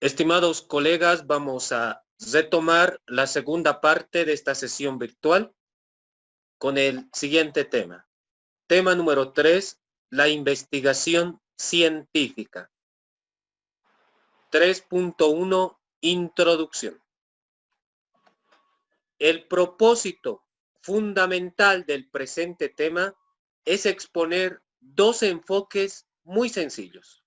Estimados colegas, vamos a retomar la segunda parte de esta sesión virtual con el siguiente tema. Tema número 3, la investigación científica. 3.1, introducción. El propósito fundamental del presente tema es exponer dos enfoques muy sencillos,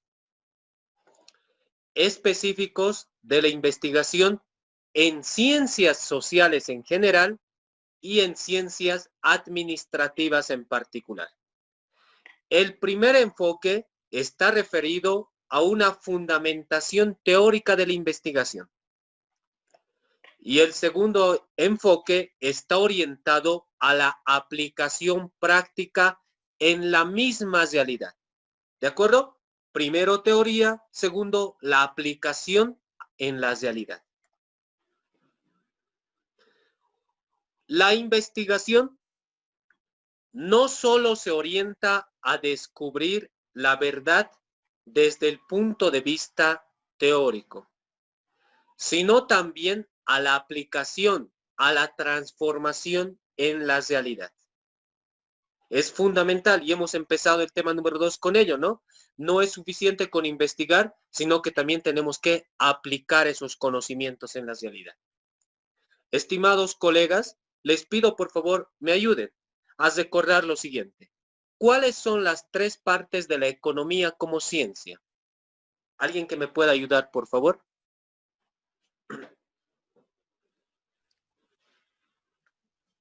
específicos de la investigación en ciencias sociales en general y en ciencias administrativas en particular. El primer enfoque está referido a una fundamentación teórica de la investigación. Y el segundo enfoque está orientado a la aplicación práctica en la misma realidad. ¿De acuerdo? Primero teoría, segundo la aplicación en la realidad. La investigación no solo se orienta a descubrir la verdad desde el punto de vista teórico, sino también a la aplicación, a la transformación en la realidad. Es fundamental y hemos empezado el tema número 2 con ello, ¿no? No es suficiente con investigar, sino que también tenemos que aplicar esos conocimientos en la realidad. Estimados colegas, les pido por favor me ayuden a recordar lo siguiente. ¿Cuáles son las tres partes de la economía como ciencia? ¿Alguien que me pueda ayudar, por favor?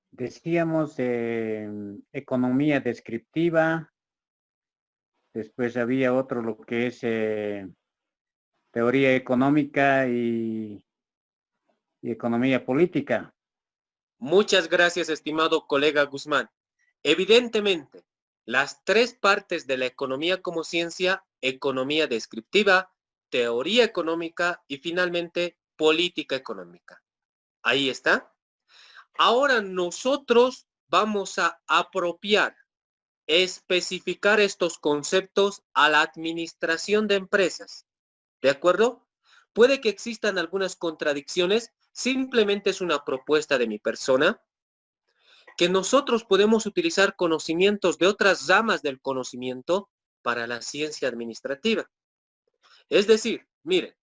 Decíamos economía descriptiva, después había otro lo que es teoría económica y economía política. Muchas gracias, estimado colega Guzmán. Evidentemente, las tres partes de la economía como ciencia, economía descriptiva, teoría económica y finalmente política económica. Ahí está. Ahora nosotros vamos a apropiar, especificar estos conceptos a la administración de empresas. ¿De acuerdo? Puede que existan algunas contradicciones, simplemente es una propuesta de mi persona, que nosotros podemos utilizar conocimientos de otras ramas del conocimiento para la ciencia administrativa. Es decir, miren,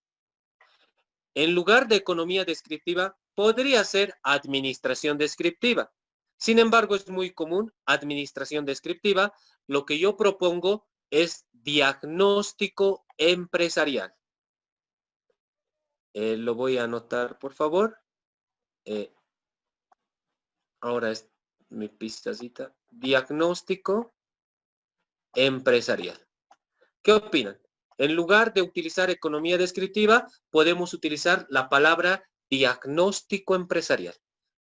en lugar de economía descriptiva, podría ser administración descriptiva. Sin embargo, es muy común administración descriptiva. Lo que yo propongo es diagnóstico empresarial. Lo voy a anotar, por favor. Ahora es mi pistacita. Diagnóstico empresarial. ¿Qué opinan? En lugar de utilizar economía descriptiva, podemos utilizar la palabra diagnóstico empresarial.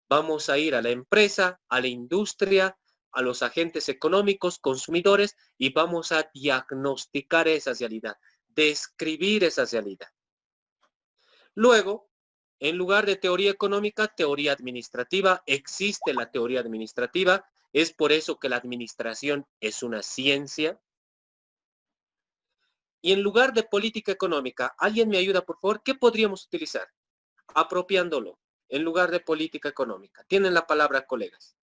Vamos a ir a la empresa, a la industria, a los agentes económicos, consumidores, y vamos a diagnosticar esa realidad, describir esa realidad. Luego, en lugar de teoría económica, teoría administrativa, existe la teoría administrativa, es por eso que la administración es una ciencia. Y en lugar de política económica, ¿alguien me ayuda, por favor? ¿Qué podríamos utilizar? Apropiándolo, en lugar de política económica. Tienen la palabra, colegas.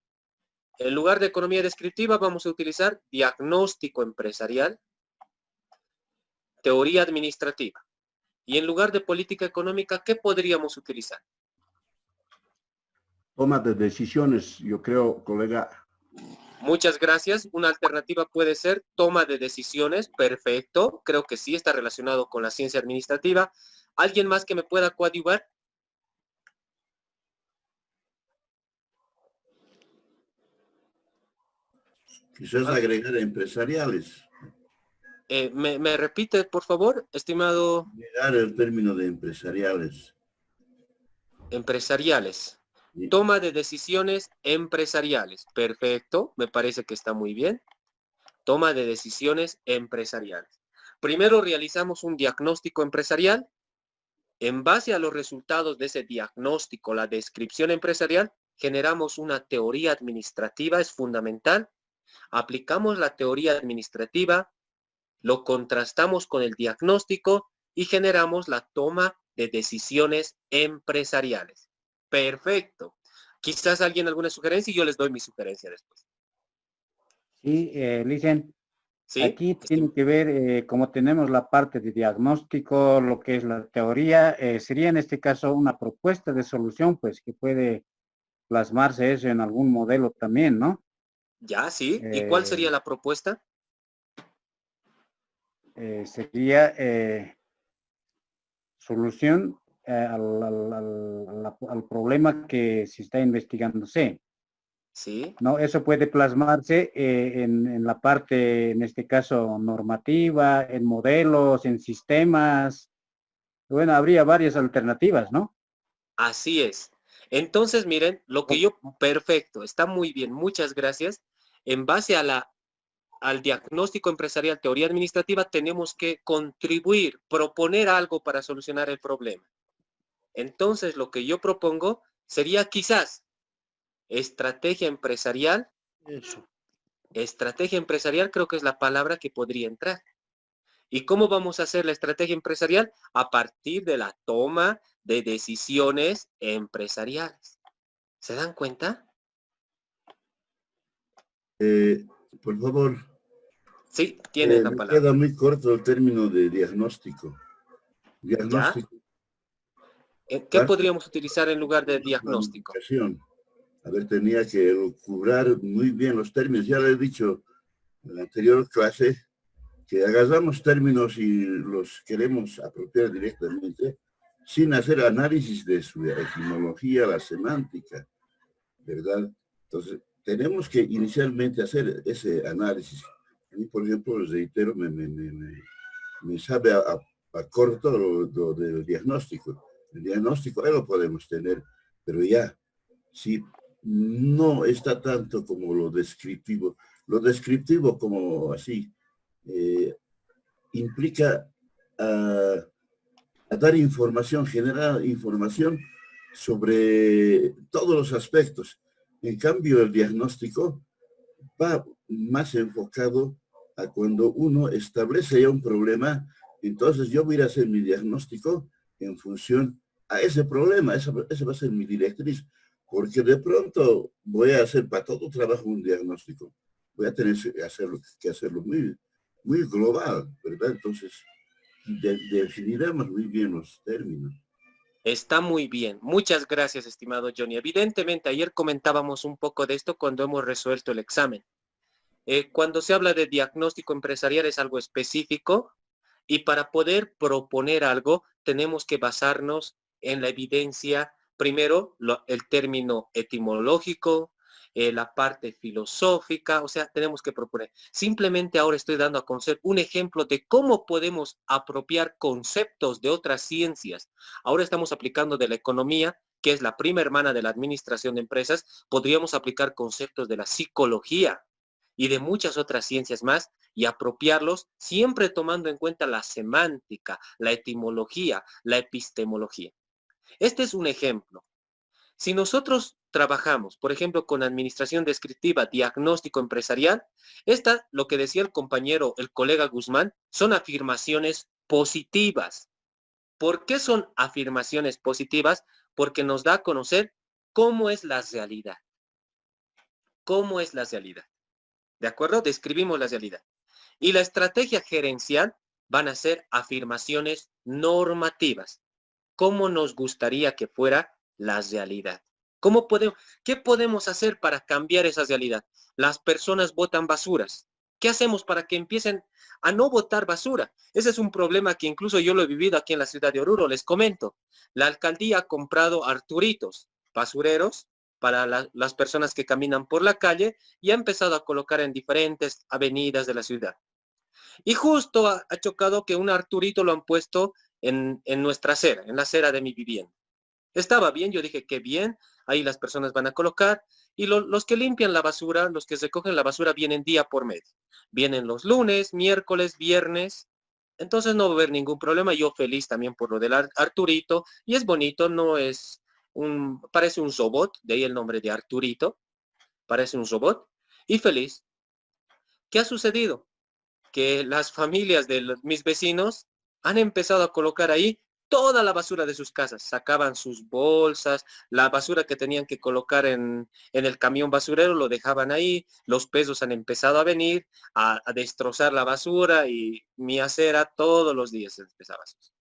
En lugar de economía descriptiva, vamos a utilizar diagnóstico empresarial, teoría administrativa. Y en lugar de política económica, ¿qué podríamos utilizar? Toma de decisiones, yo creo, colega. Muchas gracias. Una alternativa puede ser toma de decisiones. Perfecto. Creo que sí está relacionado con la ciencia administrativa. ¿Alguien más que me pueda coadyuvar? Quizás agregar empresariales. ¿Me repite, por favor, estimado? Agregar el término de empresariales. Empresariales. Sí. Toma de decisiones empresariales. Perfecto. Me parece que está muy bien. Toma de decisiones empresariales. Primero realizamos un diagnóstico empresarial. En base a los resultados de ese diagnóstico, la descripción empresarial, generamos una teoría administrativa, es fundamental. Aplicamos la teoría administrativa, lo contrastamos con el diagnóstico y generamos la toma de decisiones empresariales. Perfecto. Quizás alguien alguna sugerencia y yo les doy mi sugerencia después. Sí, Licen, ¿Sí? aquí tiene que ver, como tenemos la parte de diagnóstico, lo que es la teoría, sería en este caso una propuesta de solución, pues que puede plasmarse eso en algún modelo también, ¿no? Ya, sí. ¿Y cuál sería la propuesta? Sería solución al problema que se está investigándose. Sí. ¿No? Eso puede plasmarse en la parte, en este caso, normativa, en modelos, en sistemas. Bueno, habría varias alternativas, ¿no? Así es. Entonces, miren, lo que yo, perfecto, está muy bien, muchas gracias. En base al diagnóstico empresarial, teoría administrativa, tenemos que contribuir, proponer algo para solucionar el problema. Entonces, lo que yo propongo sería quizás estrategia empresarial. Eso. Estrategia empresarial creo que es la palabra que podría entrar. ¿Y cómo vamos a hacer la estrategia empresarial? A partir de la toma de decisiones empresariales. ¿Se dan cuenta? Por favor, Sí, tienes la me palabra. queda muy corto el término de diagnóstico. ¿Ya? Diagnóstico, ¿Qué parte podríamos utilizar en lugar de de la diagnóstico? planificación. A ver, tenía que cubrir muy bien los términos. Ya le he dicho en la anterior clase que agarramos términos y los queremos apropiar directamente sin hacer análisis de su etimología, la semántica, ¿verdad? Entonces, tenemos que inicialmente hacer ese análisis. A mí, por ejemplo, les reitero, me sabe a corto lo del diagnóstico. El diagnóstico ahí lo podemos tener, pero ya, si no está tanto como lo descriptivo como así, implica a dar información, generar información sobre todos los aspectos. En cambio, el diagnóstico va más enfocado a cuando uno establece ya un problema, entonces yo voy a ir a hacer mi diagnóstico en función a ese problema, esa va a ser mi directriz, porque de pronto voy a hacer para todo trabajo un diagnóstico, voy a tener que hacerlo muy, muy global, ¿verdad? Entonces, definiremos muy bien los términos. Está muy bien. Muchas gracias, estimado Johnny. Evidentemente, ayer comentábamos un poco de esto cuando hemos resuelto el examen. Cuando se habla de diagnóstico empresarial es algo específico y para poder proponer algo tenemos que basarnos en la evidencia, primero el término etimológico, la parte filosófica, o sea, tenemos que proponer. Simplemente ahora estoy dando a conocer un ejemplo de cómo podemos apropiar conceptos de otras ciencias. Ahora estamos aplicando de la economía, que es la prima hermana de la administración de empresas, podríamos aplicar conceptos de la psicología y de muchas otras ciencias más y apropiarlos siempre tomando en cuenta la semántica, la etimología, la epistemología. Este es un ejemplo. Si nosotros trabajamos, por ejemplo, con administración descriptiva, diagnóstico empresarial, esta, lo que decía el compañero, el colega Guzmán, son afirmaciones positivas. ¿Por qué son afirmaciones positivas? Porque nos da a conocer cómo es la realidad. ¿Cómo es la realidad? ¿De acuerdo? Describimos la realidad. Y la estrategia gerencial van a ser afirmaciones normativas. ¿Cómo nos gustaría que fuera la realidad? ¿Qué podemos hacer para cambiar esa realidad? Las personas botan basuras. ¿Qué hacemos para que empiecen a no botar basura? Ese es un problema que incluso yo lo he vivido aquí en la ciudad de Oruro. Les comento. La alcaldía ha comprado Arturitos, basureros, para las personas que caminan por la calle y ha empezado a colocar en diferentes avenidas de la ciudad. Y justo ha chocado que un Arturito lo han puesto en nuestra acera, en la acera de mi vivienda. Estaba bien, yo dije que bien, ahí las personas van a colocar y los que limpian la basura, los que recogen la basura vienen día por medio. Vienen los lunes, miércoles, viernes, entonces no va a haber ningún problema. Yo feliz también por lo del Arturito y es bonito, no es parece un robot, de ahí el nombre de Arturito, parece un robot y feliz. ¿Qué ha sucedido? Que las familias de mis vecinos han empezado a colocar ahí toda la basura de sus casas, sacaban sus bolsas, la basura que tenían que colocar en el camión basurero, lo dejaban ahí, los pesos han empezado a venir a destrozar la basura y mi acera todos los días se empezaba a suciar.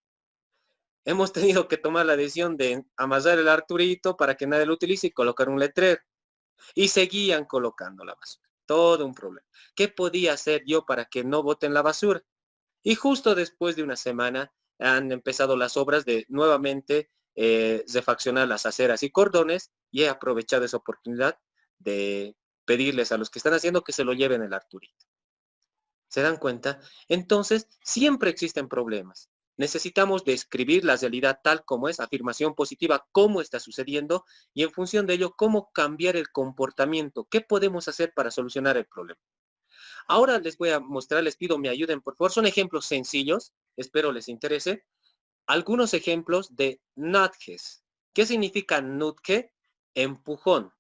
Hemos tenido que tomar la decisión de amasar el Arturito para que nadie lo utilice y colocar un letrero. Y seguían colocando la basura. Todo un problema. ¿Qué podía hacer yo para que no boten la basura? Y justo después de una semana han empezado las obras de nuevamente refaccionar las aceras y cordones y he aprovechado esa oportunidad de pedirles a los que están haciendo que se lo lleven el Arturito. ¿Se dan cuenta? Entonces, siempre existen problemas. Necesitamos describir la realidad tal como es, afirmación positiva, cómo está sucediendo y en función de ello, cómo cambiar el comportamiento. ¿Qué podemos hacer para solucionar el problema? Ahora les voy a mostrar, les pido me ayuden, por favor. Son ejemplos sencillos, espero les interese. Algunos ejemplos de nudges. ¿Qué significa nudge? Empujón.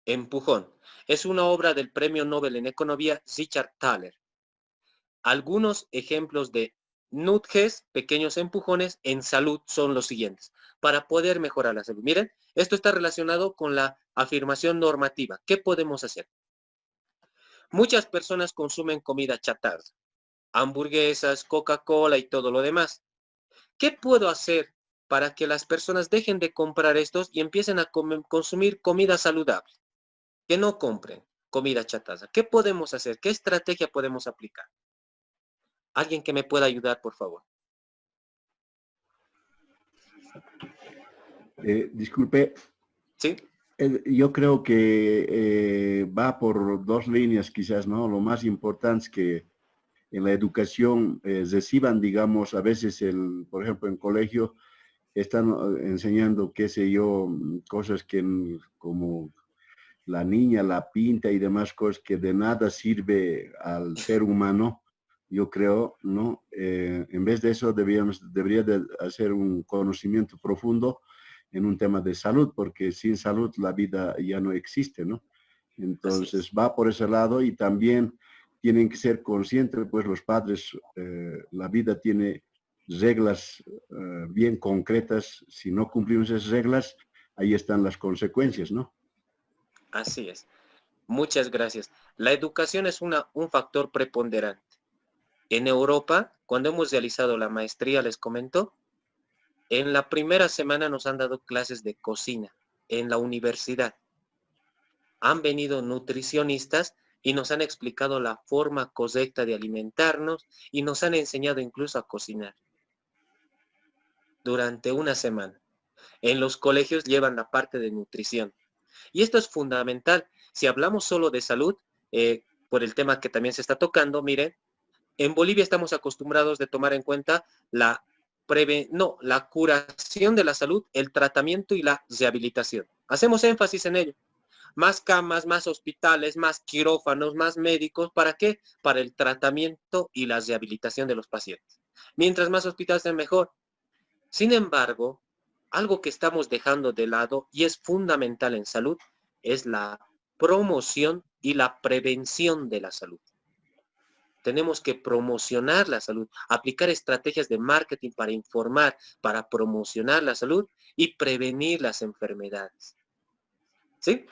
Empujón. Es una obra del Premio Nobel en Economía Richard Thaler. Algunos ejemplos de nudges, pequeños empujones, en salud son los siguientes. Para poder mejorar la salud. Miren, esto está relacionado con la afirmación normativa. ¿Qué podemos hacer? Muchas personas consumen comida chatarra, hamburguesas, Coca-Cola y todo lo demás. ¿Qué puedo hacer para que las personas dejen de comprar estos y empiecen a consumir comida saludable? Que no compren comida chatarra. ¿Qué podemos hacer? ¿Qué estrategia podemos aplicar? Alguien que me pueda ayudar, por favor. Disculpe. ¿Sí? Yo creo que va por dos líneas quizás, ¿no? Lo más importante es que en la educación reciban, digamos, a veces, por ejemplo, en colegio están enseñando, qué sé yo, cosas que como la niña, la pinta y demás cosas que de nada sirve al ser humano, yo creo, ¿no? En vez de eso debería de hacer un conocimiento profundo en un tema de salud, porque sin salud la vida ya no existe, ¿no? Entonces va por ese lado y también tienen que ser conscientes, pues los padres, la vida tiene reglas bien concretas. Si no cumplimos esas reglas, ahí están las consecuencias, ¿no? Así es. Muchas gracias. La educación es un factor preponderante. En Europa, cuando hemos realizado la maestría, les comento, en la primera semana nos han dado clases de cocina en la universidad. Han venido nutricionistas y nos han explicado la forma correcta de alimentarnos y nos han enseñado incluso a cocinar. Durante una semana. En los colegios llevan la parte de nutrición. Y esto es fundamental. Si hablamos solo de salud, por el tema que también se está tocando, miren, en Bolivia estamos acostumbrados de tomar en cuenta la curación de la salud, el tratamiento y la rehabilitación. Hacemos énfasis en ello. Más camas, más hospitales, más quirófanos, más médicos. ¿Para qué? Para el tratamiento y la rehabilitación de los pacientes. Mientras más hospitales, mejor. Sin embargo, algo que estamos dejando de lado y es fundamental en salud es la promoción y la prevención de la salud. Tenemos que promocionar la salud, aplicar estrategias de marketing para informar, para promocionar la salud y prevenir las enfermedades. ¿Sí?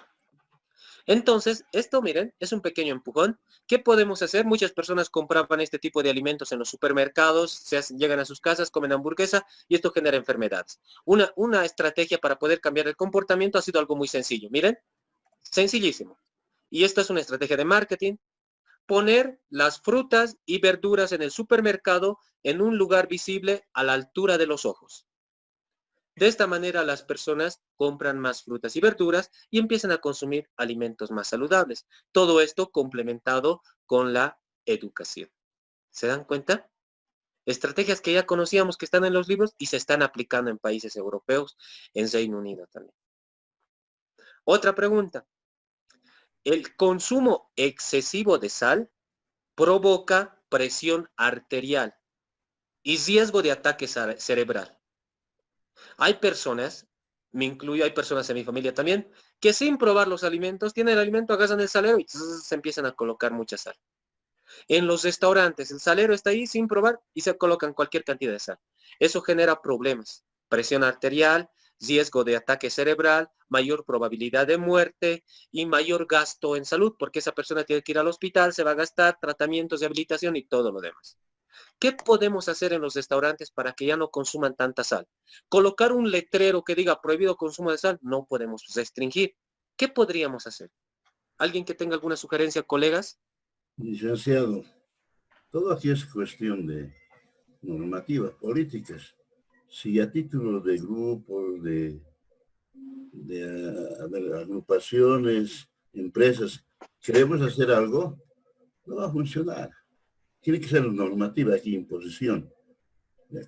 Entonces, esto, miren, es un pequeño empujón. ¿Qué podemos hacer? Muchas personas compraban este tipo de alimentos en los supermercados, llegan a sus casas, comen hamburguesa y esto genera enfermedades. Una estrategia para poder cambiar el comportamiento ha sido algo muy sencillo. Miren, sencillísimo. Y esta es una estrategia de marketing. Poner las frutas y verduras en el supermercado en un lugar visible a la altura de los ojos. De esta manera las personas compran más frutas y verduras y empiezan a consumir alimentos más saludables. Todo esto complementado con la educación. ¿Se dan cuenta? Estrategias que ya conocíamos que están en los libros y se están aplicando en países europeos, en Reino Unido también. Otra pregunta. El consumo excesivo de sal provoca presión arterial y riesgo de ataque cerebral. Hay personas, me incluyo, hay personas en mi familia también, que sin probar los alimentos, tienen el alimento, agarran el salero y se empiezan a colocar mucha sal. En los restaurantes, el salero está ahí sin probar y se colocan cualquier cantidad de sal. Eso genera problemas. presión arterial, riesgo de ataque cerebral, mayor probabilidad de muerte y mayor gasto en salud, porque esa persona tiene que ir al hospital, se va a gastar tratamientos, rehabilitación y todo lo demás. ¿Qué podemos hacer en los restaurantes para que ya no consuman tanta sal? ¿Colocar un letrero que diga prohibido consumo de sal? No podemos restringir. ¿Qué podríamos hacer? ¿Alguien que tenga alguna sugerencia, colegas? Licenciado, todo aquí es cuestión de normativas políticas. Si a título de grupos, de agrupaciones, empresas, queremos hacer algo, no va a funcionar. Tiene que ser normativa aquí, imposición.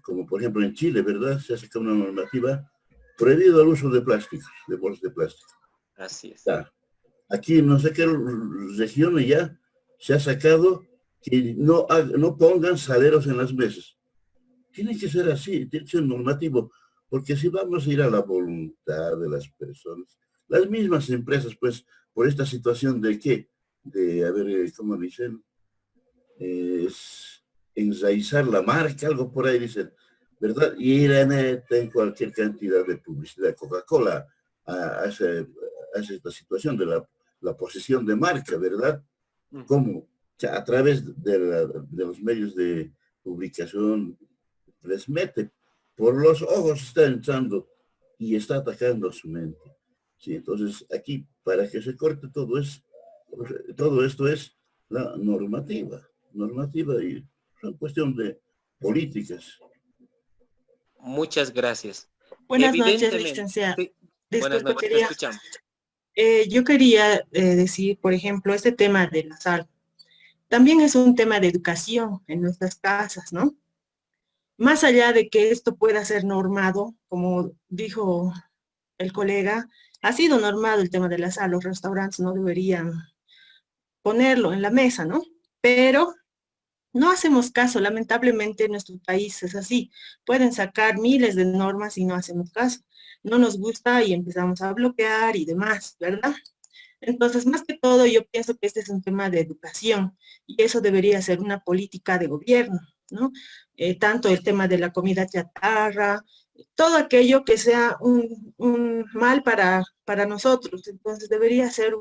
Como por ejemplo en Chile, ¿verdad? Se ha sacado una normativa prohibido el uso de plásticos, de bolsas de plástico. Así es. Está. Aquí en no sé qué regiones ya se ha sacado que no pongan saleros en las mesas. Tiene que ser así, tiene que ser normativo, porque si vamos a ir a la voluntad de las personas, las mismas empresas, pues, por esta situación de qué, de, a ver, ¿cómo dicen? Es enraizar la marca, algo por ahí dicen, ¿verdad? Y le meten cualquier cantidad de publicidad. Coca-Cola hace esta situación de la posesión de marca, ¿verdad? ¿Cómo? O sea, a través de los medios de publicación les mete por los ojos, está entrando y está atacando a su mente. Sí, entonces aquí, para que se corte todo esto es la normativa y es una cuestión de políticas. Muchas gracias. Buenas noches, Evidentemente, licenciada. sí. Buenas Disculpe, noches, te escuchamos. yo quería decir, por ejemplo, este tema de la sal. También es un tema de educación en nuestras casas, ¿no? Más allá de que esto pueda ser normado, como dijo el colega, ha sido normado el tema de la sal. Los restaurantes no deberían ponerlo en la mesa, ¿no? Pero no hacemos caso, lamentablemente en nuestro país es así. Pueden sacar miles de normas y no hacemos caso. No nos gusta y empezamos a bloquear y demás, ¿verdad? Entonces, más que todo, yo pienso que este es un tema de educación y eso debería ser una política de gobierno, ¿no? Tanto el tema de la comida chatarra, todo aquello que sea un mal para nosotros. Entonces, debería ser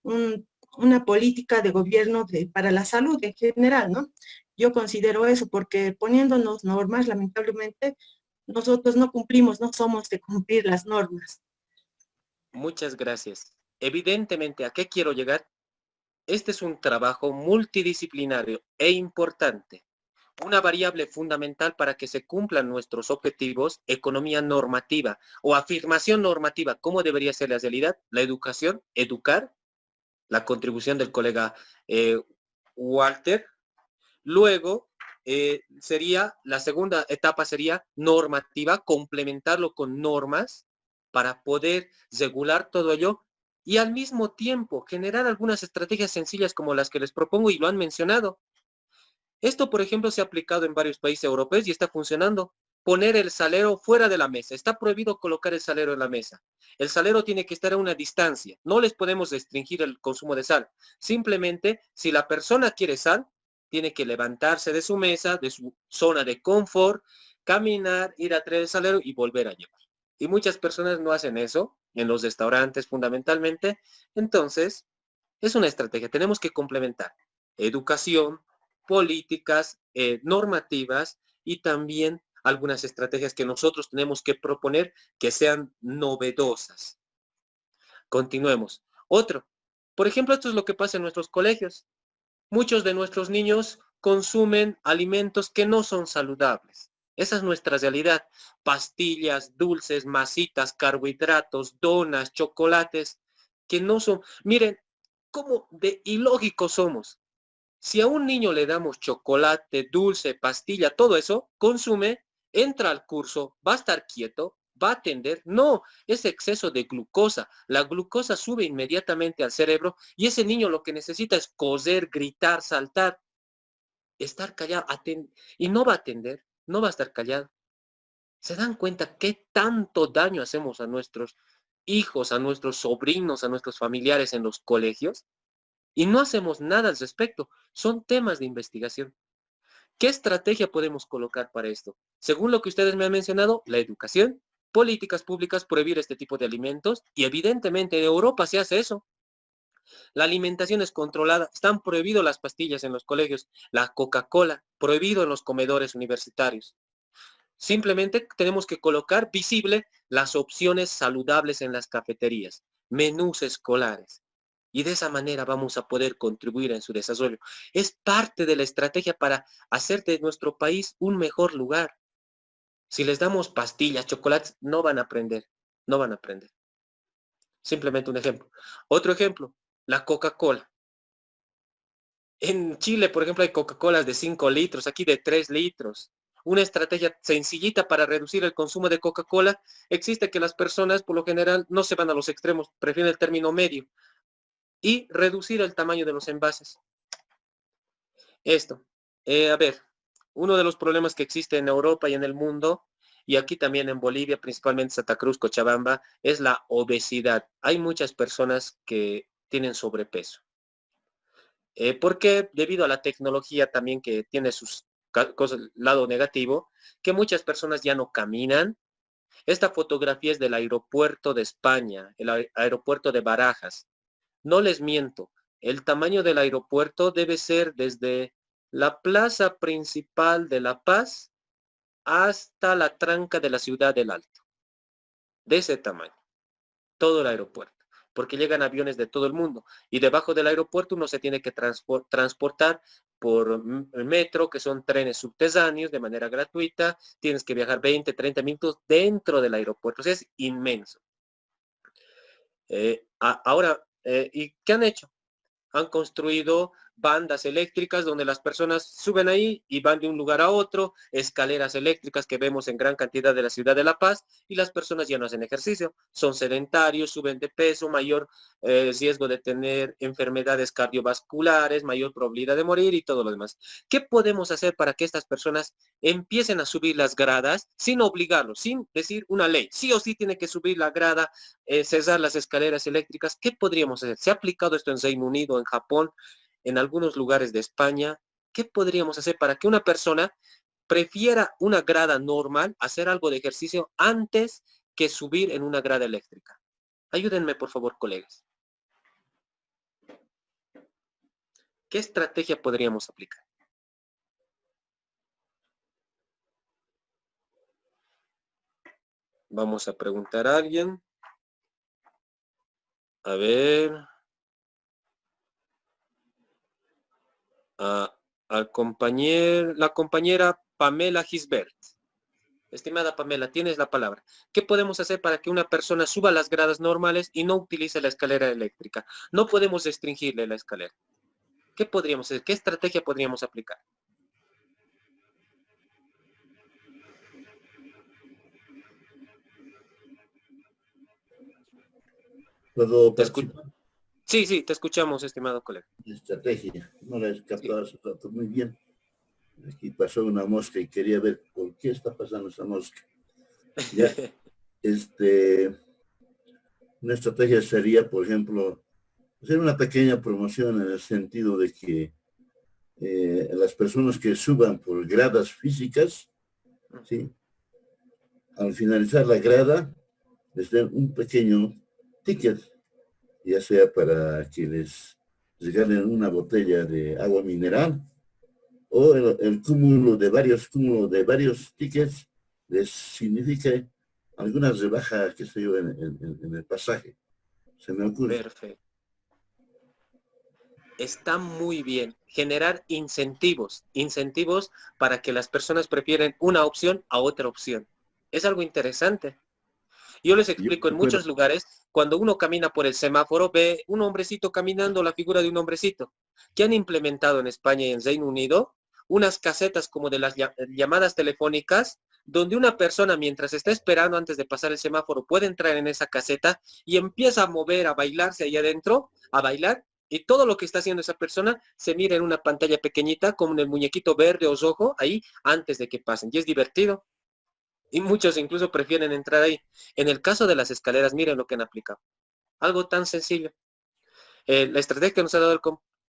una política de gobierno para la salud en general, ¿no? Yo considero eso porque poniéndonos normas, lamentablemente, nosotros no cumplimos, no somos de cumplir las normas. Muchas gracias. Evidentemente, ¿a qué quiero llegar? Este es un trabajo multidisciplinario e importante. Una variable fundamental para que se cumplan nuestros objetivos, economía normativa o afirmación normativa, ¿cómo debería ser la realidad? La educación, educar, la contribución del colega Walter. Luego, sería, la segunda etapa sería normativa, complementarlo con normas para poder regular todo ello y al mismo tiempo generar algunas estrategias sencillas como las que les propongo y lo han mencionado. Esto, por ejemplo, se ha aplicado en varios países europeos y está funcionando. Poner el salero fuera de la mesa. Está prohibido colocar el salero en la mesa. El salero tiene que estar a una distancia. No les podemos restringir el consumo de sal. Simplemente, si la persona quiere sal, tiene que levantarse de su mesa, de su zona de confort, caminar, ir a traer el salero y volver a llevar. Y muchas personas no hacen eso, en los restaurantes fundamentalmente. Entonces, es una estrategia. Tenemos que complementar educación, políticas, normativas y también algunas estrategias que nosotros tenemos que proponer que sean novedosas. Continuemos. Otro. Por ejemplo, esto es lo que pasa en nuestros colegios. Muchos de nuestros niños consumen alimentos que no son saludables. Esa es nuestra realidad. Pastillas, dulces, masitas, carbohidratos, donas, chocolates, que no son... Miren, cómo de ilógicos somos. Si a un niño le damos chocolate, dulce, pastilla, todo eso, consume, entra al curso, va a estar quieto, va a atender. No, es exceso de glucosa. La glucosa sube inmediatamente al cerebro y ese niño lo que necesita es coser, gritar, saltar, estar callado, y no va a atender, no va a estar callado. ¿Se dan cuenta qué tanto daño hacemos a nuestros hijos, a nuestros sobrinos, a nuestros familiares en los colegios? Y no hacemos nada al respecto. Son temas de investigación. ¿Qué estrategia podemos colocar para esto? Según lo que ustedes me han mencionado, la educación, políticas públicas, prohibir este tipo de alimentos, y evidentemente en Europa se hace eso. La alimentación es controlada, están prohibidas las pastillas en los colegios, la Coca-Cola, prohibido en los comedores universitarios. Simplemente tenemos que colocar visible las opciones saludables en las cafeterías, menús escolares. Y de esa manera vamos a poder contribuir en su desarrollo. Es parte de la estrategia para hacer de nuestro país un mejor lugar. Si les damos pastillas, chocolates, no van a aprender, no van a aprender. Simplemente un ejemplo. Otro ejemplo, la Coca-Cola. En Chile, por ejemplo, hay Coca-Colas de 5 litros, aquí de 3 litros. Una estrategia sencillita para reducir el consumo de Coca-Cola existe que las personas, por lo general, no se van a los extremos, prefieren el término medio y reducir el tamaño de los envases. Esto, a ver, uno de los problemas que existe en Europa y en el mundo, y aquí también en Bolivia, principalmente Santa Cruz, Cochabamba, es la obesidad. Hay muchas personas que tienen sobrepeso. Porque debido a la tecnología también que tiene sus cosas, lado negativo, que muchas personas ya no caminan. Esta fotografía es del aeropuerto de España, el aeropuerto de Barajas. No les miento, el tamaño del aeropuerto debe ser desde la plaza principal de La Paz hasta la tranca de la ciudad del Alto. De ese tamaño, todo el aeropuerto, porque llegan aviones de todo el mundo. Y debajo del aeropuerto uno se tiene que transportar por metro, que son trenes subterráneos de manera gratuita. Tienes que viajar 20, 30 minutos dentro del aeropuerto. O sea, es inmenso. Ahora, ¿y qué han hecho? Han construido bandas eléctricas donde las personas suben ahí y van de un lugar a otro, escaleras eléctricas que vemos en gran cantidad de la ciudad de La Paz, y las personas ya no hacen ejercicio, son sedentarios, suben de peso, mayor riesgo de tener enfermedades cardiovasculares, mayor probabilidad de morir y todo lo demás. ¿Qué podemos hacer para que estas personas empiecen a subir las gradas sin obligarlos, sin decir una ley? Sí o sí tiene que subir la grada, cesar las escaleras eléctricas. ¿Qué podríamos hacer? Se ha aplicado esto en Reino Unido, en Japón, en algunos lugares de España. ¿Qué podríamos hacer para que una persona prefiera una grada normal, hacer algo de ejercicio antes que subir en una grada eléctrica? Ayúdenme, por favor, colegas. ¿Qué estrategia podríamos aplicar? Vamos a preguntar a alguien. A ver. La compañera Pamela Gisbert. Estimada Pamela, tienes la palabra. ¿Qué podemos hacer para que una persona suba las gradas normales y no utilice la escalera eléctrica? No podemos restringirle la escalera. ¿Qué podríamos hacer? ¿Qué estrategia podríamos aplicar? ¿Puedo Te participar? Sí, te escuchamos, estimado colega. Estrategia, no la he Sí. captado hace rato muy bien. Aquí pasó una mosca y quería ver por qué está pasando esa mosca. Ya, una estrategia sería, por ejemplo, hacer una pequeña promoción en el sentido de que las personas que suban por gradas físicas, ¿sí? Al finalizar la grada, les den un pequeño ticket, ya sea para que les regalen una botella de agua mineral o el cúmulo de varios tickets les significa alguna rebaja, qué sé yo, en el pasaje. Se me ocurre. Perfecto. Está muy bien. Generar incentivos para que las personas prefieren una opción a otra opción. Es algo interesante. Yo les explico, en muchos lugares, cuando uno camina por el semáforo, ve un hombrecito caminando, la figura de un hombrecito, que han implementado en España y en Reino Unido unas casetas como de las llamadas telefónicas, donde una persona mientras está esperando antes de pasar el semáforo puede entrar en esa caseta y empieza a mover, a bailarse ahí adentro, a bailar, y todo lo que está haciendo esa persona se mira en una pantalla pequeñita como en el muñequito verde o rojo ahí antes de que pasen. Y es divertido. Y muchos incluso prefieren entrar ahí. En el caso de las escaleras, miren lo que han aplicado. Algo tan sencillo. La estrategia que nos ha dado el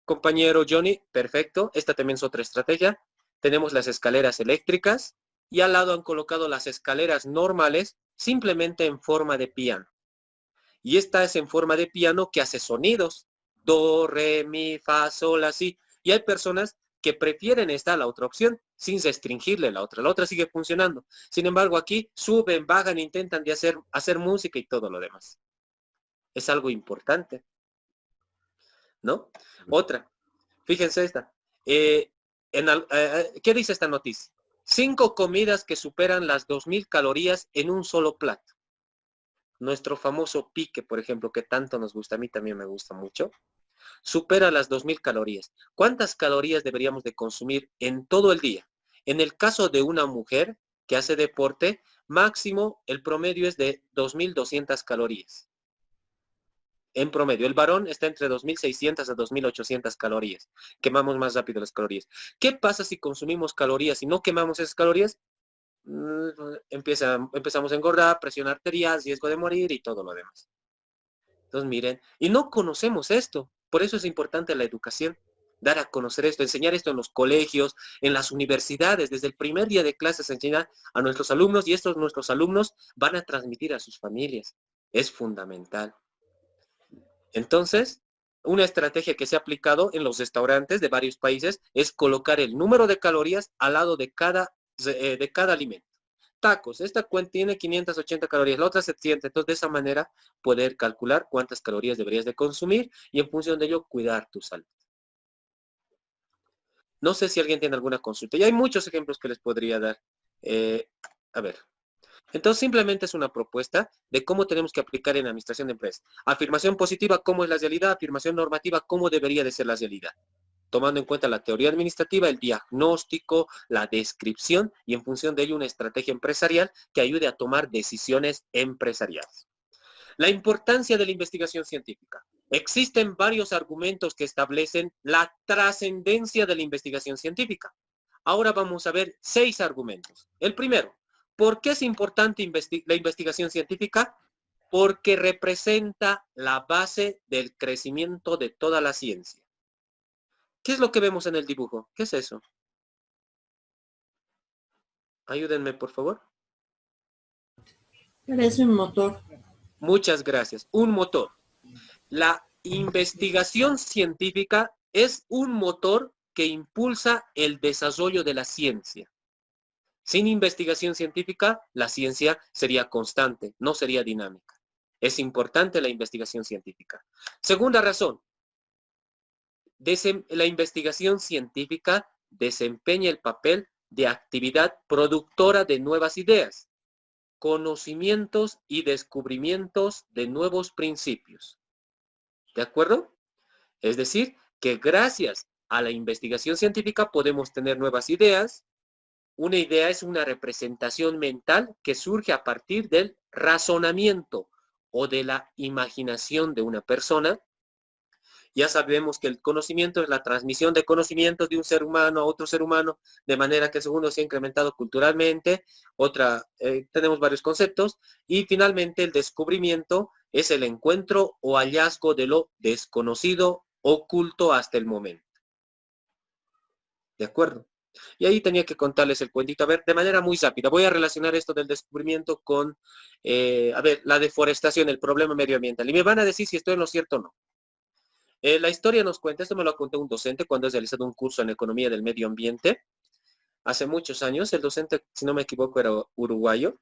compañero Johnny, perfecto. Esta también es otra estrategia. Tenemos las escaleras eléctricas. y al lado han colocado las escaleras normales simplemente en forma de piano. Y esta es en forma de piano que hace sonidos. Do, re, mi, fa, sol, así. Y hay personas que prefieren esta a la otra opción, sin restringirle la otra. La otra sigue funcionando. Sin embargo, aquí suben, bajan, intentan de hacer música y todo lo demás. Es algo importante, ¿no? Otra. Fíjense esta. ¿Qué dice esta noticia? 5 comidas que superan las 2000 calorías en un solo plato. Nuestro famoso pique, por ejemplo, que tanto nos gusta, a mí también me gusta mucho, supera las 2000 calorías. ¿Cuántas calorías deberíamos de consumir en todo el día? En el caso de una mujer que hace deporte, máximo el promedio es de 2200 calorías. En promedio, el varón está entre 2600 a 2800 calorías. Quemamos más rápido las calorías. ¿Qué pasa si consumimos calorías y no quemamos esas calorías? Empezamos a engordar, presión arterial, riesgo de morir y todo lo demás. Entonces, miren, y no conocemos esto. Por eso es importante la educación, dar a conocer esto, enseñar esto en los colegios, en las universidades. Desde el primer día de clases enseñar a nuestros alumnos y estos nuestros alumnos van a transmitir a sus familias. Es fundamental. Entonces, una estrategia que se ha aplicado en los restaurantes de varios países es colocar el número de calorías al lado de cada alimento. Tacos, esta tiene 580 calorías, la otra 700, entonces de esa manera poder calcular cuántas calorías deberías de consumir y en función de ello cuidar tu salud. No sé si alguien tiene alguna consulta, y hay muchos ejemplos que les podría dar. A ver. Entonces simplemente es una propuesta de cómo tenemos que aplicar en administración de empresas. Afirmación positiva, cómo es la realidad. Afirmación normativa, cómo debería de ser la realidad. Tomando en cuenta la teoría administrativa, el diagnóstico, la descripción y en función de ello una estrategia empresarial que ayude a tomar decisiones empresariales. La importancia de la investigación científica. Existen varios argumentos que establecen la trascendencia de la investigación científica. Ahora vamos a ver 6 argumentos. El primero, ¿por qué es importante la investigación científica? Porque representa la base del crecimiento de toda la ciencia. ¿Qué es lo que vemos en el dibujo? ¿Qué es eso? Ayúdenme, por favor. Parece un motor. Muchas gracias. Un motor. La investigación científica es un motor que impulsa el desarrollo de la ciencia. Sin investigación científica, la ciencia sería constante, no sería dinámica. Es importante la investigación científica. Segunda razón, la investigación científica desempeña el papel de actividad productora de nuevas ideas, conocimientos y descubrimientos de nuevos principios. ¿De acuerdo? Es decir, que gracias a la investigación científica podemos tener nuevas ideas. Una idea es una representación mental que surge a partir del razonamiento o de la imaginación de una persona. Ya sabemos que el conocimiento es la transmisión de conocimientos de un ser humano a otro ser humano, de manera que el segundo se ha incrementado culturalmente. Tenemos varios conceptos. Y finalmente el descubrimiento es el encuentro o hallazgo de lo desconocido, oculto hasta el momento. ¿De acuerdo? Y ahí tenía que contarles el cuentito. A ver, de manera muy rápida, voy a relacionar esto del descubrimiento con, la deforestación, el problema medioambiental. Y me van a decir si estoy en lo cierto o no. La historia nos cuenta, esto me lo contó un docente cuando he realizado un curso en economía del medio ambiente. Hace muchos años, el docente, si no me equivoco, era uruguayo.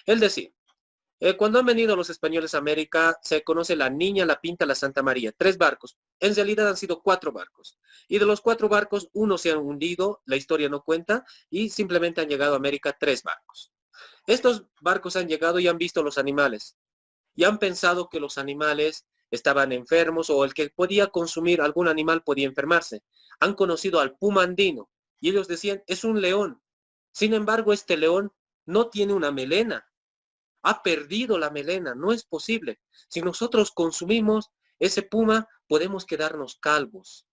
Él decía, cuando han venido los españoles a América, se conoce la Niña, la Pinta, la Santa María, 3 barcos. En realidad han sido 4 barcos. Y de los 4 barcos, 1 se han hundido, la historia no cuenta, y simplemente han llegado a América 3 barcos. Estos barcos han llegado y han visto los animales. Y han pensado que los animales estaban enfermos o el que podía consumir algún animal podía enfermarse. Han conocido al puma andino y ellos decían, es un león. Sin embargo, este león no tiene una melena. Ha perdido la melena, no es posible. Si nosotros consumimos ese puma, podemos quedarnos calvos.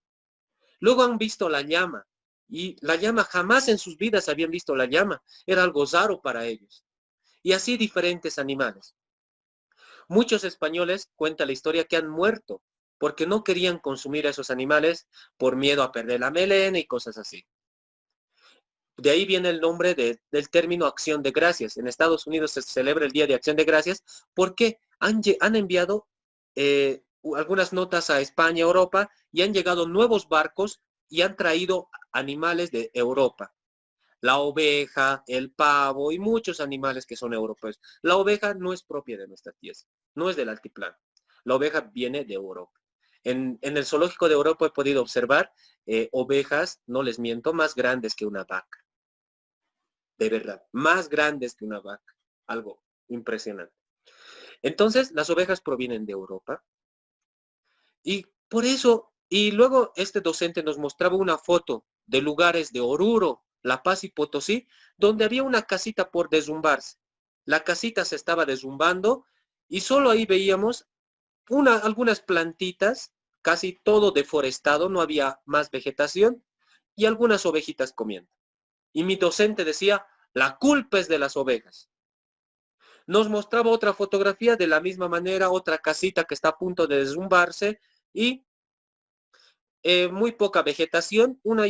Luego han visto la llama y la llama jamás en sus vidas habían visto la llama. Era algo raro para ellos. Y así diferentes animales. Muchos españoles, cuenta la historia, que han muerto porque no querían consumir a esos animales por miedo a perder la melena y cosas así. De ahí viene el nombre del término Acción de Gracias. En Estados Unidos se celebra el Día de Acción de Gracias porque han enviado algunas notas a España, Europa, y han llegado nuevos barcos y han traído animales de Europa. La oveja, el pavo y muchos animales que son europeos. La oveja no es propia de nuestra tierra, no es del altiplano. La oveja viene de Europa. En el zoológico de Europa he podido observar ovejas, no les miento, más grandes que una vaca. De verdad, más grandes que una vaca. Algo impresionante. Entonces, las ovejas provienen de Europa. Y por eso, y luego este docente nos mostraba una foto de lugares de Oruro, La Paz y Potosí, donde había una casita por derrumbarse. La casita se estaba derrumbando y solo ahí veíamos algunas plantitas, casi todo deforestado, no había más vegetación, y algunas ovejitas comiendo. Y mi docente decía, la culpa es de las ovejas. Nos mostraba otra fotografía de la misma manera, otra casita que está a punto de derrumbarse y muy poca vegetación, una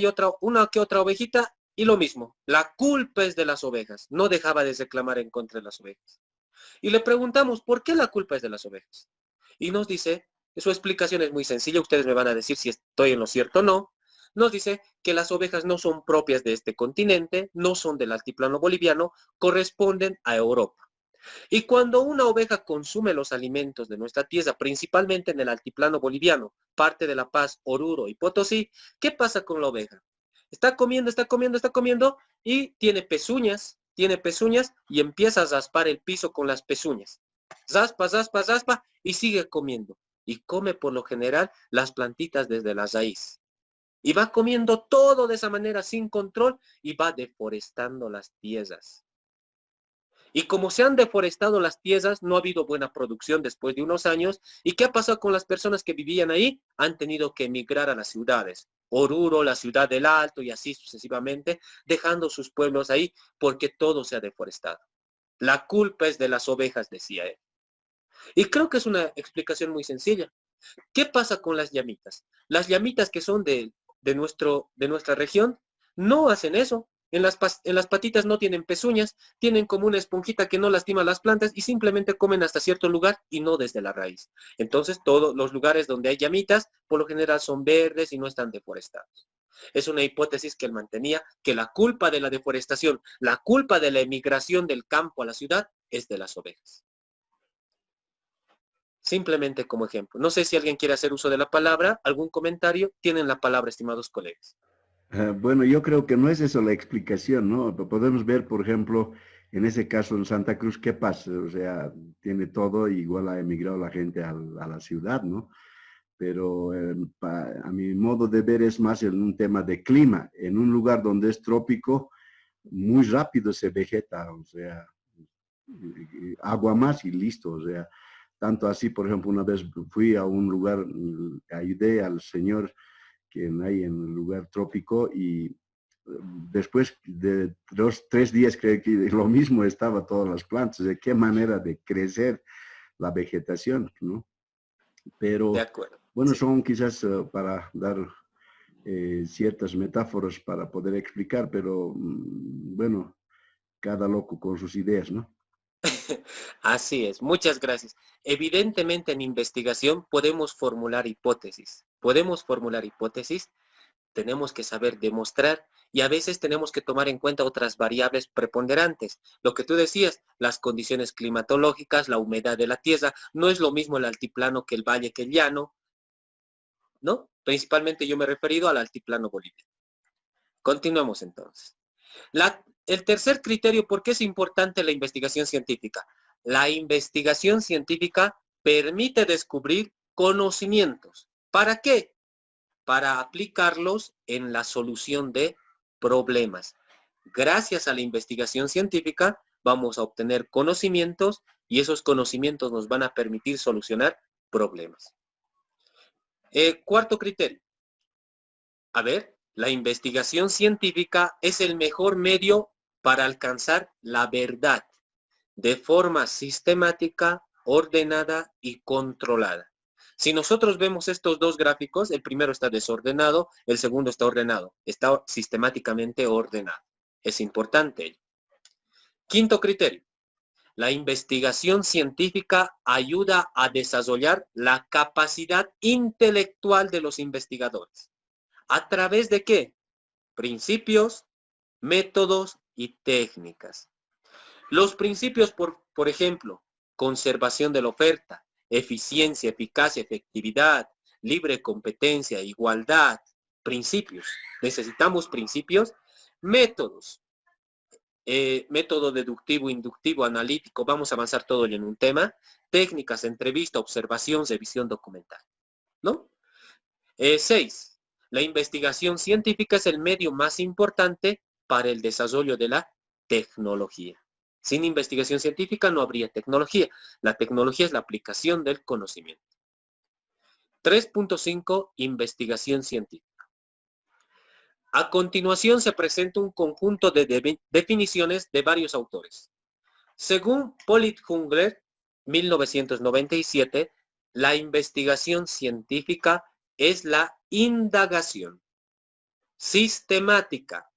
que otra ovejita y lo mismo. La culpa es de las ovejas. No dejaba de reclamar en contra de las ovejas. Y le preguntamos, ¿por qué la culpa es de las ovejas? Y nos dice, su explicación es muy sencilla, ustedes me van a decir si estoy en lo cierto o no. Nos dice que las ovejas no son propias de este continente, no son del altiplano boliviano, corresponden a Europa. Y cuando una oveja consume los alimentos de nuestra tierra, principalmente en el altiplano boliviano, parte de La Paz, Oruro y Potosí, ¿qué pasa con la oveja? Está comiendo, está comiendo, está comiendo y tiene pezuñas y empieza a raspar el piso con las pezuñas. Raspa, raspa, raspa y sigue comiendo. Y come por lo general las plantitas desde la raíz. Y va comiendo todo de esa manera sin control y va deforestando las tierras. Y como se han deforestado las tierras, no ha habido buena producción después de unos años. ¿Y qué ha pasado con las personas que vivían ahí? Han tenido que emigrar a las ciudades. Oruro, la ciudad del Alto y así sucesivamente, dejando sus pueblos ahí porque todo se ha deforestado. La culpa es de las ovejas, decía él. Y creo que es una explicación muy sencilla. ¿Qué pasa con las llamitas? Las llamitas que son de nuestra región no hacen eso. En las patitas no tienen pezuñas, tienen como una esponjita que no lastima las plantas y simplemente comen hasta cierto lugar y no desde la raíz. Entonces todos los lugares donde hay llamitas por lo general son verdes y no están deforestados. Es una hipótesis que él mantenía, que la culpa de la deforestación, la culpa de la emigración del campo a la ciudad es de las ovejas. Simplemente como ejemplo. No sé si alguien quiere hacer uso de la palabra, algún comentario. Tienen la palabra, estimados colegas. Bueno, yo creo que no es eso la explicación, ¿no? Podemos ver, por ejemplo, en ese caso en Santa Cruz, ¿qué pasa? O sea, tiene todo y igual ha emigrado la gente a la ciudad, ¿no? Pero a mi modo de ver es más en un tema de clima. En un lugar donde es trópico, muy rápido se vegeta, o sea, agua más y listo, o sea, tanto así, por ejemplo, una vez fui a un lugar, ayudé al señor que hay en un lugar trópico y después de 2-3 días creo que lo mismo estaba todas las plantas, de qué manera de crecer la vegetación, ¿no? Pero, de acuerdo, bueno, sí. son quizás para dar ciertas metáforas para poder explicar, pero bueno, cada loco con sus ideas, ¿no? Así es, muchas gracias. Evidentemente en investigación podemos formular hipótesis. Tenemos que saber demostrar y a veces tenemos que tomar en cuenta otras variables preponderantes. Lo que tú decías, las condiciones climatológicas, la humedad de la tierra, no es lo mismo el altiplano que el valle, que el llano, ¿no? Principalmente yo me he referido al altiplano boliviano. Continuamos entonces. El tercer criterio, ¿por qué es importante la investigación científica? La investigación científica permite descubrir conocimientos. ¿Para qué? Para aplicarlos en la solución de problemas. Gracias a la investigación científica vamos a obtener conocimientos y esos conocimientos nos van a permitir solucionar problemas. Cuarto criterio. A ver, la investigación científica es el mejor medio para alcanzar la verdad de forma sistemática, ordenada y controlada. Si nosotros vemos estos dos gráficos, el primero está desordenado, el segundo está ordenado, está sistemáticamente ordenado. Es importante ello. Quinto criterio. La investigación científica ayuda a desarrollar la capacidad intelectual de los investigadores. ¿A través de qué? Principios, métodos y técnicas. Los principios, por ejemplo, conservación de la oferta, eficiencia, eficacia, efectividad, libre competencia, igualdad, principios. Necesitamos principios, métodos. Método deductivo, inductivo, analítico, vamos a avanzar todo en un tema, técnicas, entrevista, observación, revisión documental, ¿no? 6. La investigación científica es el medio más importante para el desarrollo de la tecnología. Sin investigación científica no habría tecnología. La tecnología es la aplicación del conocimiento. 3.5. Investigación científica. A continuación se presenta un conjunto de definiciones de varios autores. Según Polithungler, 1997, la investigación científica es la indagación sistemática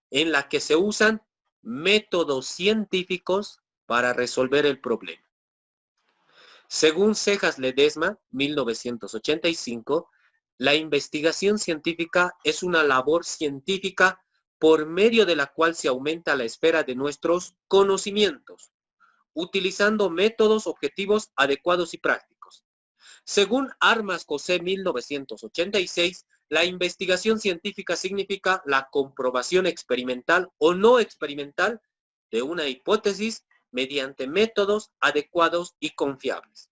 en la que se usan métodos científicos para resolver el problema. Según Cejas Ledesma, 1985, la investigación científica es una labor científica por medio de la cual se aumenta la esfera de nuestros conocimientos, utilizando métodos objetivos adecuados y prácticos. Según Armas José, 1986, la investigación científica significa la comprobación experimental o no experimental de una hipótesis mediante métodos adecuados y confiables.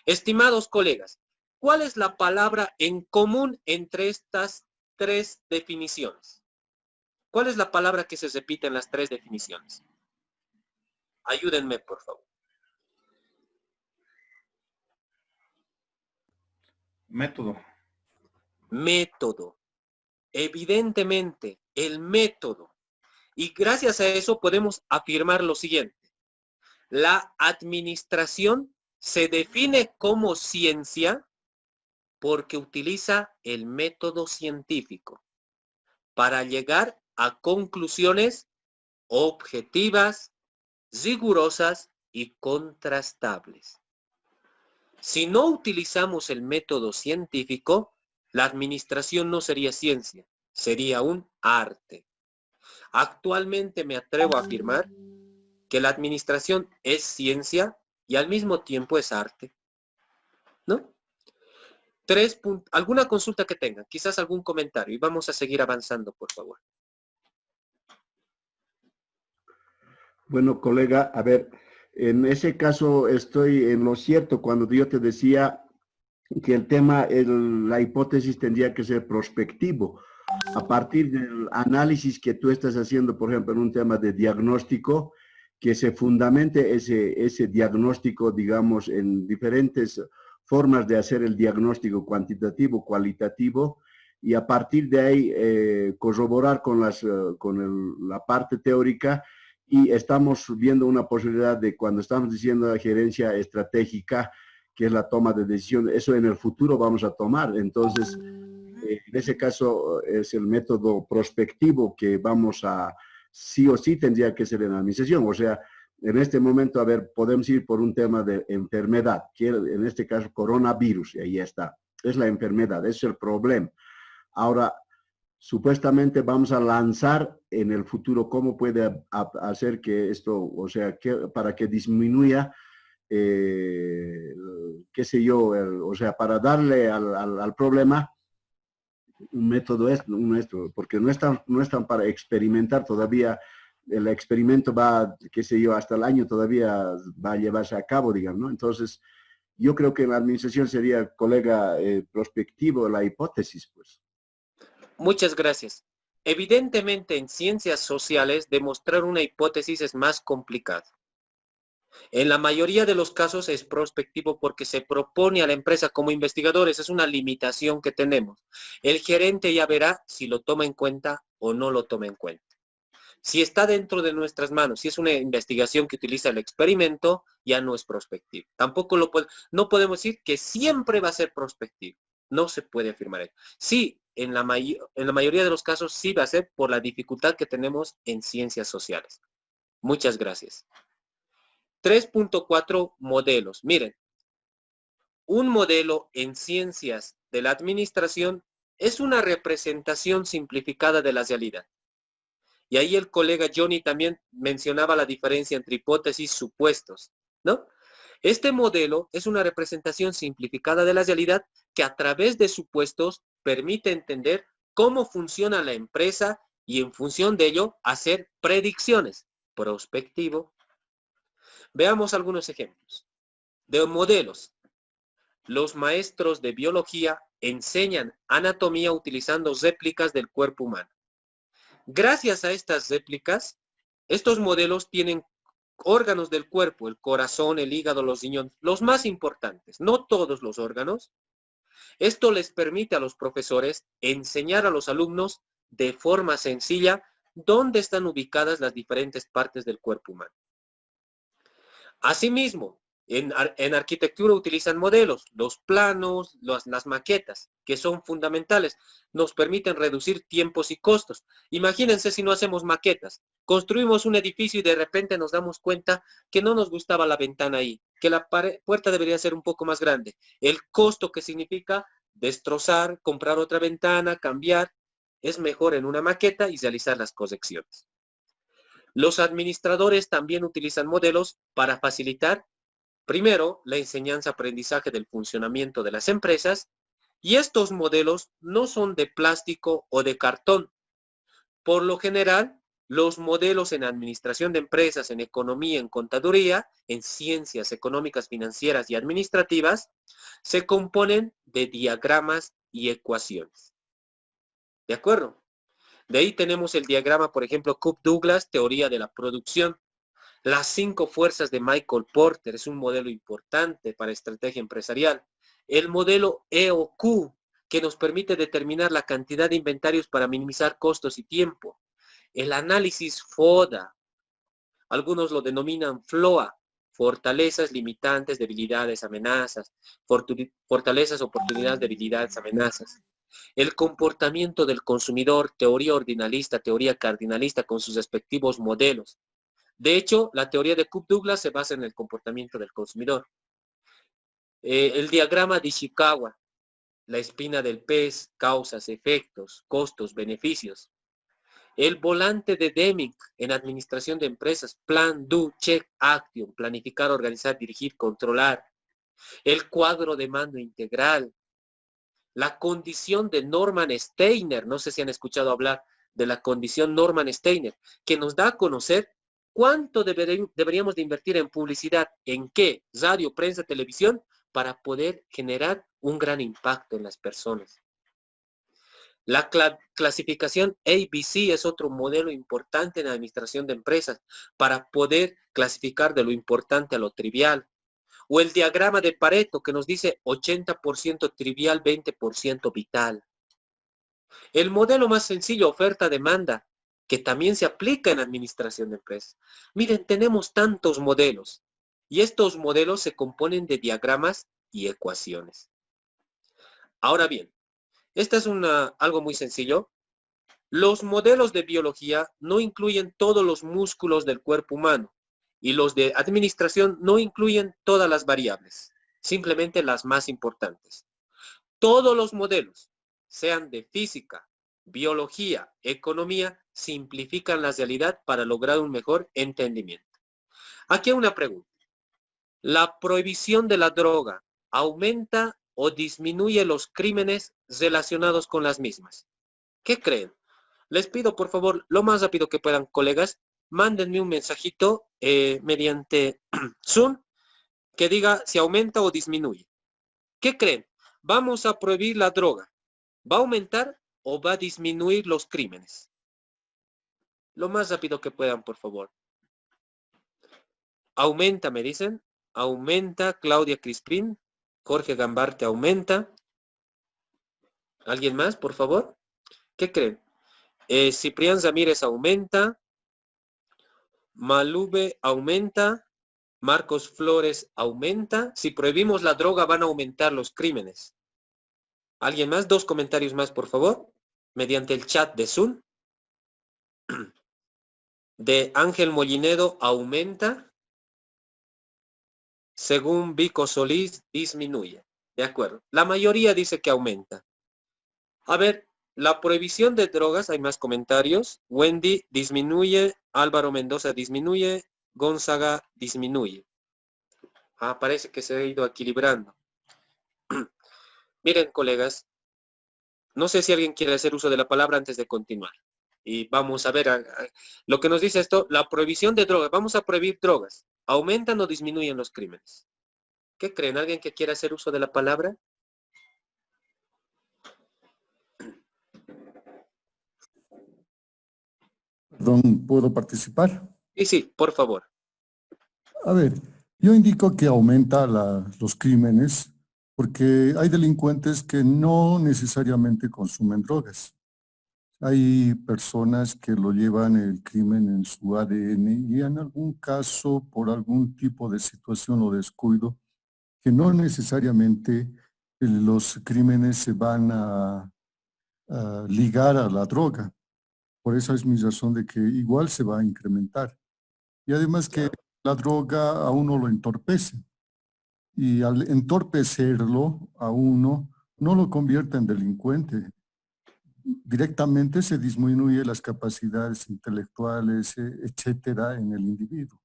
Estimados colegas, ¿cuál es la palabra en común entre estas tres definiciones? ¿Cuál es la palabra que se repite en las tres definiciones? Ayúdenme, por favor. Método. Método. Evidentemente, el método. Y gracias a eso podemos afirmar lo siguiente. La administración se define como ciencia porque utiliza el método científico para llegar a conclusiones objetivas, rigurosas y contrastables. Si no utilizamos el método científico, la administración no sería ciencia, sería un arte. Actualmente me atrevo a afirmar que la administración es ciencia y al mismo tiempo es arte, ¿no? ¿Alguna consulta que tengan? Quizás algún comentario y vamos a seguir avanzando, por favor. Bueno, colega, a ver, en ese caso estoy en lo cierto cuando yo te decía que el tema, la hipótesis tendría que ser prospectivo. A partir del análisis que tú estás haciendo, por ejemplo, en un tema de diagnóstico, que se fundamente ese diagnóstico, digamos, en diferentes formas de hacer el diagnóstico cuantitativo, cualitativo, y a partir de ahí corroborar con la parte teórica, y estamos viendo una posibilidad de cuando estamos diciendo la gerencia estratégica, que es la toma de decisiones, eso en el futuro vamos a tomar. Entonces, en ese caso es el método prospectivo que vamos a, sí o sí tendría que ser en la administración. O sea, en este momento, a ver, podemos ir por un tema de enfermedad, que en este caso coronavirus, y ahí está. Es la enfermedad, es el problema. Ahora, supuestamente vamos a lanzar en el futuro cómo puede hacer que esto, o sea, para que disminuya, qué sé yo, o sea, para darle al problema un método nuestro, porque no están para experimentar todavía. El experimento va, qué sé yo, hasta el año todavía va a llevarse a cabo, digamos, ¿no? Entonces, yo creo que en la administración sería, colega, prospectivo la hipótesis, pues. Muchas gracias. Evidentemente, en ciencias sociales, demostrar una hipótesis es más complicado. En la mayoría de los casos es prospectivo porque se propone a la empresa como investigadores, es una limitación que tenemos. El gerente ya verá si lo toma en cuenta o no lo toma en cuenta. Si está dentro de nuestras manos, si es una investigación que utiliza el experimento, ya no es prospectivo. Tampoco no podemos decir que siempre va a ser prospectivo. No se puede afirmar eso. Sí, en la mayoría de los casos sí va a ser por la dificultad que tenemos en ciencias sociales. Muchas gracias. 3.4 modelos. Miren, un modelo en ciencias de la administración es una representación simplificada de la realidad. Y ahí el colega Johnny también mencionaba la diferencia entre hipótesis y supuestos, ¿no? Este modelo es una representación simplificada de la realidad que a través de supuestos permite entender cómo funciona la empresa y en función de ello hacer predicciones. Prospectivo. Veamos algunos ejemplos. De modelos. Los maestros de biología enseñan anatomía utilizando réplicas del cuerpo humano. Gracias a estas réplicas, estos modelos tienen órganos del cuerpo, el corazón, el hígado, los riñones, los más importantes, no todos los órganos. Esto les permite a los profesores enseñar a los alumnos de forma sencilla dónde están ubicadas las diferentes partes del cuerpo humano. Asimismo, en arquitectura utilizan modelos, los planos, las maquetas, que son fundamentales, nos permiten reducir tiempos y costos. Imagínense si no hacemos maquetas, construimos un edificio y de repente nos damos cuenta que no nos gustaba la ventana ahí, que la puerta debería ser un poco más grande. El costo que significa destrozar, comprar otra ventana, cambiar, es mejor en una maqueta y realizar las correcciones. Los administradores también utilizan modelos para facilitar, primero, la enseñanza-aprendizaje del funcionamiento de las empresas, y estos modelos no son de plástico o de cartón. Por lo general, los modelos en administración de empresas, en economía, en contaduría, en ciencias económicas, financieras y administrativas, se componen de diagramas y ecuaciones. ¿De acuerdo? De ahí tenemos el diagrama, por ejemplo, Cook-Douglas, teoría de la producción. Las 5 fuerzas de Michael Porter es un modelo importante para estrategia empresarial. El modelo EOQ, que nos permite determinar la cantidad de inventarios para minimizar costos y tiempo. El análisis FODA, algunos lo denominan FLOA, fortalezas, limitantes, debilidades, amenazas, fortalezas, oportunidades, debilidades, amenazas. El comportamiento del consumidor, teoría ordinalista, teoría cardinalista con sus respectivos modelos. De hecho, la teoría de Cook-Douglas se basa en el comportamiento del consumidor. El diagrama de Ishikawa, la espina del pez, causas, efectos, costos, beneficios. El volante de Deming en administración de empresas, plan, do, check, action, planificar, organizar, dirigir, controlar. El cuadro de mando integral. La condición de Norman Steiner, no sé si han escuchado hablar de la condición Norman Steiner, que nos da a conocer cuánto deberíamos de invertir en publicidad, en qué, radio, prensa, televisión, para poder generar un gran impacto en las personas. La clasificación ABC es otro modelo importante en la administración de empresas para poder clasificar de lo importante a lo trivial. O el diagrama de Pareto que nos dice 80% trivial, 20% vital. El modelo más sencillo, oferta-demanda, que también se aplica en administración de empresas. Miren, tenemos tantos modelos y estos modelos se componen de diagramas y ecuaciones. Ahora bien, esta es algo muy sencillo. Los modelos de biología no incluyen todos los músculos del cuerpo humano y los de administración no incluyen todas las variables, simplemente las más importantes. Todos los modelos, sean de física, biología, economía, simplifican la realidad para lograr un mejor entendimiento. Aquí hay una pregunta. ¿La prohibición de la droga aumenta o disminuye los crímenes relacionados con las mismas? ¿Qué creen? Les pido, por favor, lo más rápido que puedan, colegas, mándenme un mensajito mediante Zoom que diga si aumenta o disminuye. ¿Qué creen? ¿Vamos a prohibir la droga? ¿Va a aumentar o va a disminuir los crímenes? Lo más rápido que puedan, por favor. Aumenta, me dicen. Aumenta, Claudia Crispín. Jorge Gambarte aumenta. ¿Alguien más, por favor? ¿Qué creen? Ciprián Ramírez aumenta. Malube aumenta. Marcos Flores aumenta. Si prohibimos la droga van a aumentar los crímenes. ¿Alguien más? 2 comentarios más, por favor. Mediante el chat de Zoom. De Ángel Mollinedo, aumenta. Según Vico Solís, disminuye. De acuerdo. La mayoría dice que aumenta. A ver, la prohibición de drogas, hay más comentarios. Wendy, disminuye. Álvaro Mendoza, disminuye. Gonzaga, disminuye. Parece que se ha ido equilibrando. Miren, colegas, no sé si alguien quiere hacer uso de la palabra antes de continuar. Y vamos a ver lo que nos dice esto, la prohibición de drogas. Vamos a prohibir drogas. ¿Aumentan o disminuyen los crímenes? ¿Qué creen? ¿Alguien que quiera hacer uso de la palabra? Perdón, ¿puedo participar? Y sí, por favor. A ver, yo indico que aumenta los crímenes porque hay delincuentes que no necesariamente consumen drogas. Hay personas que lo llevan el crimen en su ADN y en algún caso, por algún tipo de situación o descuido, que no necesariamente los crímenes se van a ligar a la droga. Por eso es mi razón de que igual se va a incrementar. Y además que la droga a uno lo entorpece. Y al entorpecerlo a uno, no lo convierte en delincuente. Directamente se disminuye las capacidades intelectuales, etcétera, en el individuo.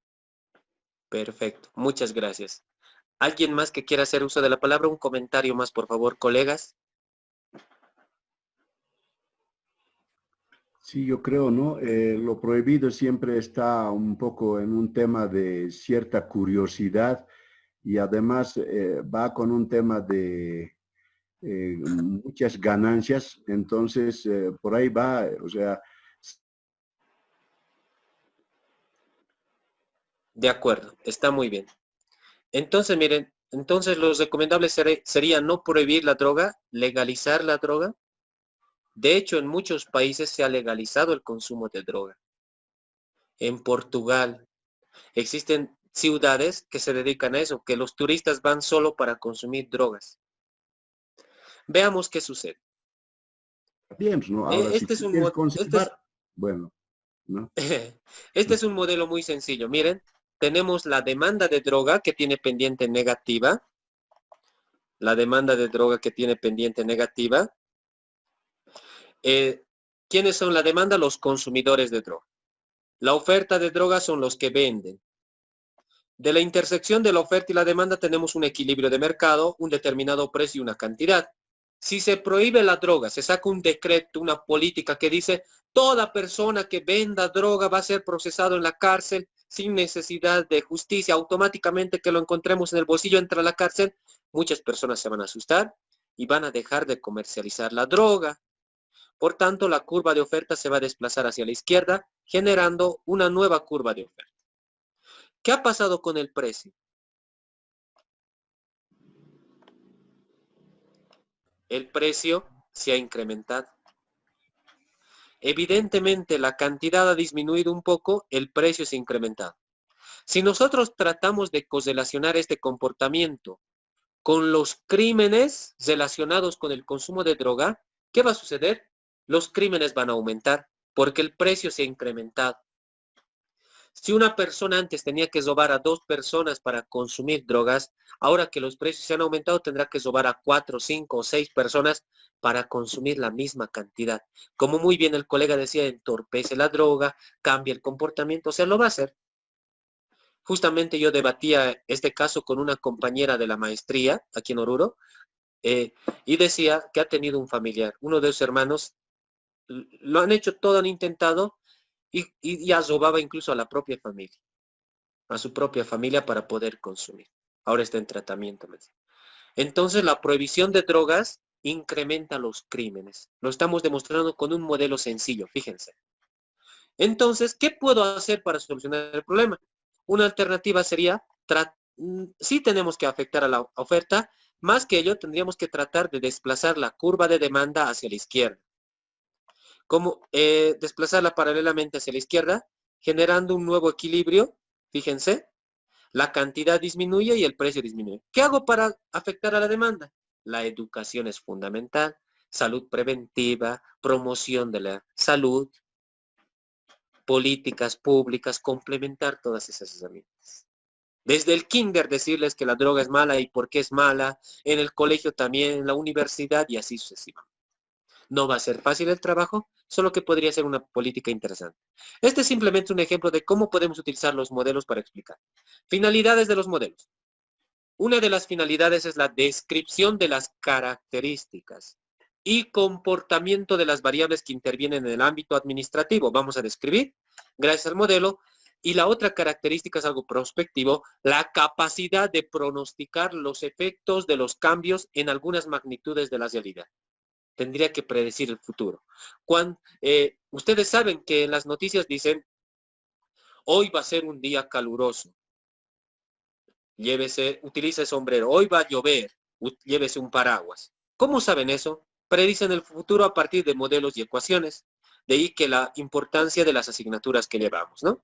Perfecto. Muchas gracias. ¿Alguien más que quiera hacer uso de la palabra? Un comentario más, por favor, colegas. Sí, yo creo, ¿no? Lo prohibido siempre está un poco en un tema de cierta curiosidad y además va con un tema de muchas ganancias, entonces por ahí va, o sea. De acuerdo, está muy bien. Entonces, miren, entonces lo recomendable sería no prohibir la droga, legalizar la droga. De hecho, en muchos países se ha legalizado el consumo de droga. En Portugal existen ciudades que se dedican a eso, que los turistas van solo para consumir drogas. Veamos qué sucede. Bien, ¿no? Ahora, si Este es tú un quieres conservar, bueno, ¿no? Este es un modelo muy sencillo. Miren, tenemos la demanda de droga que tiene pendiente negativa. La demanda de droga que tiene pendiente negativa. ¿Quiénes son la demanda? Los consumidores de droga. La oferta de droga son los que venden. De la intersección de la oferta y la demanda tenemos un equilibrio de mercado, un determinado precio y una cantidad. Si se prohíbe la droga, se saca un decreto, una política que dice toda persona que venda droga va a ser procesado en la cárcel sin necesidad de justicia, automáticamente que lo encontremos en el bolsillo entra a la cárcel, muchas personas se van a asustar y van a dejar de comercializar la droga. Por tanto, la curva de oferta se va a desplazar hacia la izquierda, generando una nueva curva de oferta. ¿Qué ha pasado con el precio? El precio se ha incrementado. Evidentemente, la cantidad ha disminuido un poco, el precio se ha incrementado. Si nosotros tratamos de correlacionar este comportamiento con los crímenes relacionados con el consumo de droga, ¿qué va a suceder? Los crímenes van a aumentar porque el precio se ha incrementado. Si una persona antes tenía que robar a 2 personas para consumir drogas, ahora que los precios se han aumentado, tendrá que robar a 4, 5 o 6 personas para consumir la misma cantidad. Como muy bien el colega decía, entorpece la droga, cambia el comportamiento, o sea, lo va a hacer. Justamente yo debatía este caso con una compañera de la maestría aquí en Oruro y decía que ha tenido un familiar, uno de sus hermanos, lo han hecho todo, han intentado y ya robaba incluso a la propia familia, a su propia familia para poder consumir. Ahora está en tratamiento. Entonces la prohibición de drogas incrementa los crímenes. Lo estamos demostrando con un modelo sencillo, fíjense. Entonces, ¿qué puedo hacer para solucionar el problema? Una alternativa sería, sí tenemos que afectar a la oferta, más que ello tendríamos que tratar de desplazar la curva de demanda hacia la izquierda. ¿Cómo desplazarla paralelamente hacia la izquierda? Generando un nuevo equilibrio, fíjense, la cantidad disminuye y el precio disminuye. ¿Qué hago para afectar a la demanda? la educación es fundamental, salud preventiva, promoción de la salud, políticas públicas, complementar todas esas herramientas. Desde el kinder decirles que la droga es mala y por qué es mala, en el colegio también, en la universidad y así sucesivamente. No va a ser fácil el trabajo, solo que podría ser una política interesante. Este es simplemente un ejemplo de cómo podemos utilizar los modelos para explicar. Finalidades de los modelos. Una de las finalidades es la descripción de las características y comportamiento de las variables que intervienen en el ámbito administrativo. Vamos a describir, gracias al modelo. Y la otra característica es algo prospectivo, la capacidad de pronosticar los efectos de los cambios en algunas magnitudes de la realidad. Tendría que predecir el futuro. Ustedes saben que en las noticias dicen, hoy va a ser un día caluroso. Utilice sombrero. Hoy va a llover. Llévese un paraguas. ¿Cómo saben eso? Predicen el futuro a partir de modelos y ecuaciones. De ahí que la importancia de las asignaturas que llevamos, ¿no?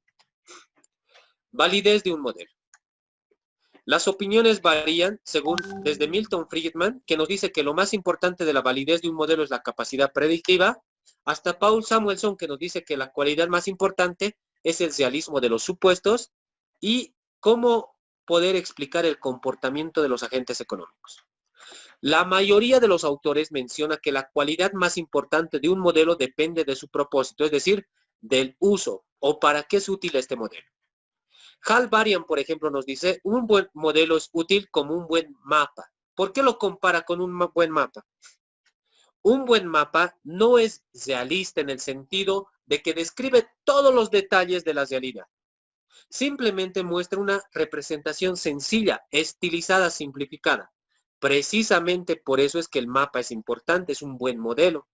Validez de un modelo. Las opiniones varían según desde Milton Friedman, que nos dice que lo más importante de la validez de un modelo es la capacidad predictiva, hasta Paul Samuelson, que nos dice que la cualidad más importante es el realismo de los supuestos y cómo poder explicar el comportamiento de los agentes económicos. La mayoría de los autores menciona que la cualidad más importante de un modelo depende de su propósito, es decir, del uso o para qué es útil este modelo. Hal Varian, por ejemplo, nos dice, un buen modelo es útil como un buen mapa. ¿Por qué lo compara con un buen mapa? Un buen mapa no es realista en el sentido de que describe todos los detalles de la realidad. Simplemente muestra una representación sencilla, estilizada, simplificada. Precisamente por eso es que el mapa es importante, es un buen modelo.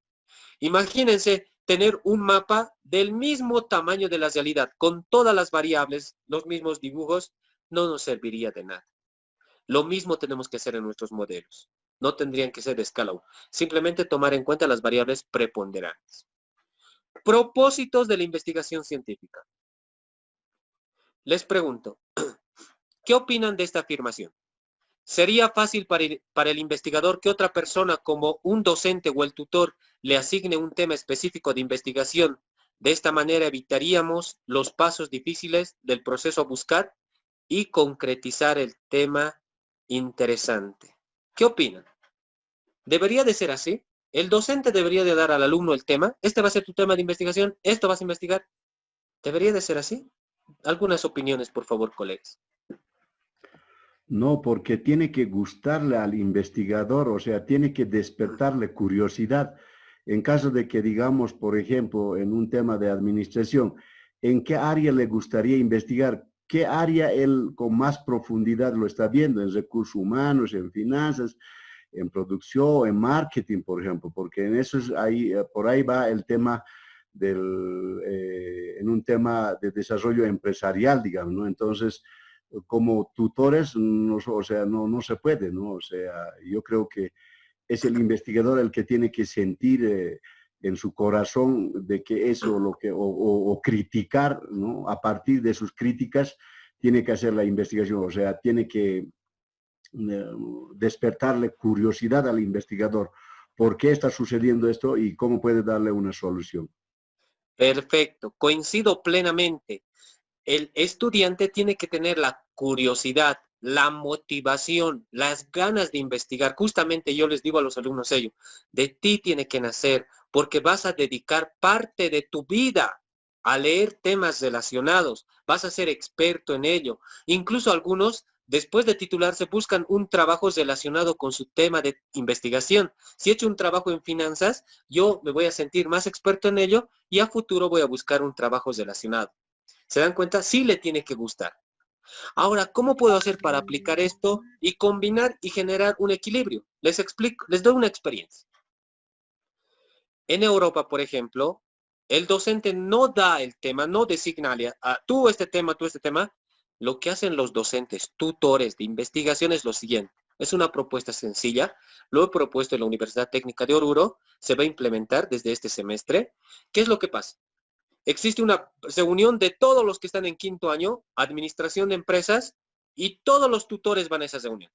Imagínense tener un mapa del mismo tamaño de la realidad, con todas las variables, los mismos dibujos, no nos serviría de nada. Lo mismo tenemos que hacer en nuestros modelos. No tendrían que ser de escala 1. Simplemente tomar en cuenta las variables preponderantes. Propósitos de la investigación científica. Les pregunto, ¿qué opinan de esta afirmación? ¿Sería fácil para el investigador que otra persona como un docente o el tutor le asigne un tema específico de investigación? De esta manera evitaríamos los pasos difíciles del proceso a buscar y concretizar el tema interesante. ¿Qué opinan? ¿Debería de ser así? ¿El docente debería de dar al alumno el tema? Este va a ser tu tema de investigación, esto vas a investigar. ¿Debería de ser así? Algunas opiniones, por favor, colegas. No, porque tiene que gustarle al investigador, o sea, tiene que despertarle curiosidad. En caso de que, digamos, por ejemplo, en un tema de administración, ¿en qué área le gustaría investigar? ¿Qué área él con más profundidad lo está viendo? ¿En recursos humanos, en finanzas, en producción, en marketing, por ejemplo? Porque en eso es ahí, por ahí va el tema en un tema de desarrollo empresarial, digamos, ¿no? Entonces, como tutores, o sea, no se puede, ¿no? O sea, yo creo que es el investigador el que tiene que sentir en su corazón de que eso, o criticar, ¿no? A partir de sus críticas, tiene que hacer la investigación, o sea, tiene que despertarle curiosidad al investigador. ¿Por qué está sucediendo esto y cómo puede darle una solución? Perfecto, coincido plenamente. El estudiante tiene que tener la curiosidad, la motivación, las ganas de investigar. Justamente yo les digo a los alumnos ello, de ti tiene que nacer porque vas a dedicar parte de tu vida a leer temas relacionados, vas a ser experto en ello. Incluso algunos, después de titularse, buscan un trabajo relacionado con su tema de investigación. Si he hecho un trabajo en finanzas, yo me voy a sentir más experto en ello y a futuro voy a buscar un trabajo relacionado. ¿Se dan cuenta? Sí le tiene que gustar. Ahora, ¿cómo puedo hacer para aplicar esto y combinar y generar un equilibrio? Les explico, les doy una experiencia. En Europa, por ejemplo, el docente no da el tema, no designa a tú este tema. Lo que hacen los docentes, tutores de investigación es lo siguiente. Es una propuesta sencilla. Lo he propuesto en la Universidad Técnica de Oruro. Se va a implementar desde este semestre. ¿Qué es lo que pasa? Existe una reunión de todos los que están en quinto año, administración de empresas, y todos los tutores van a esa reunión.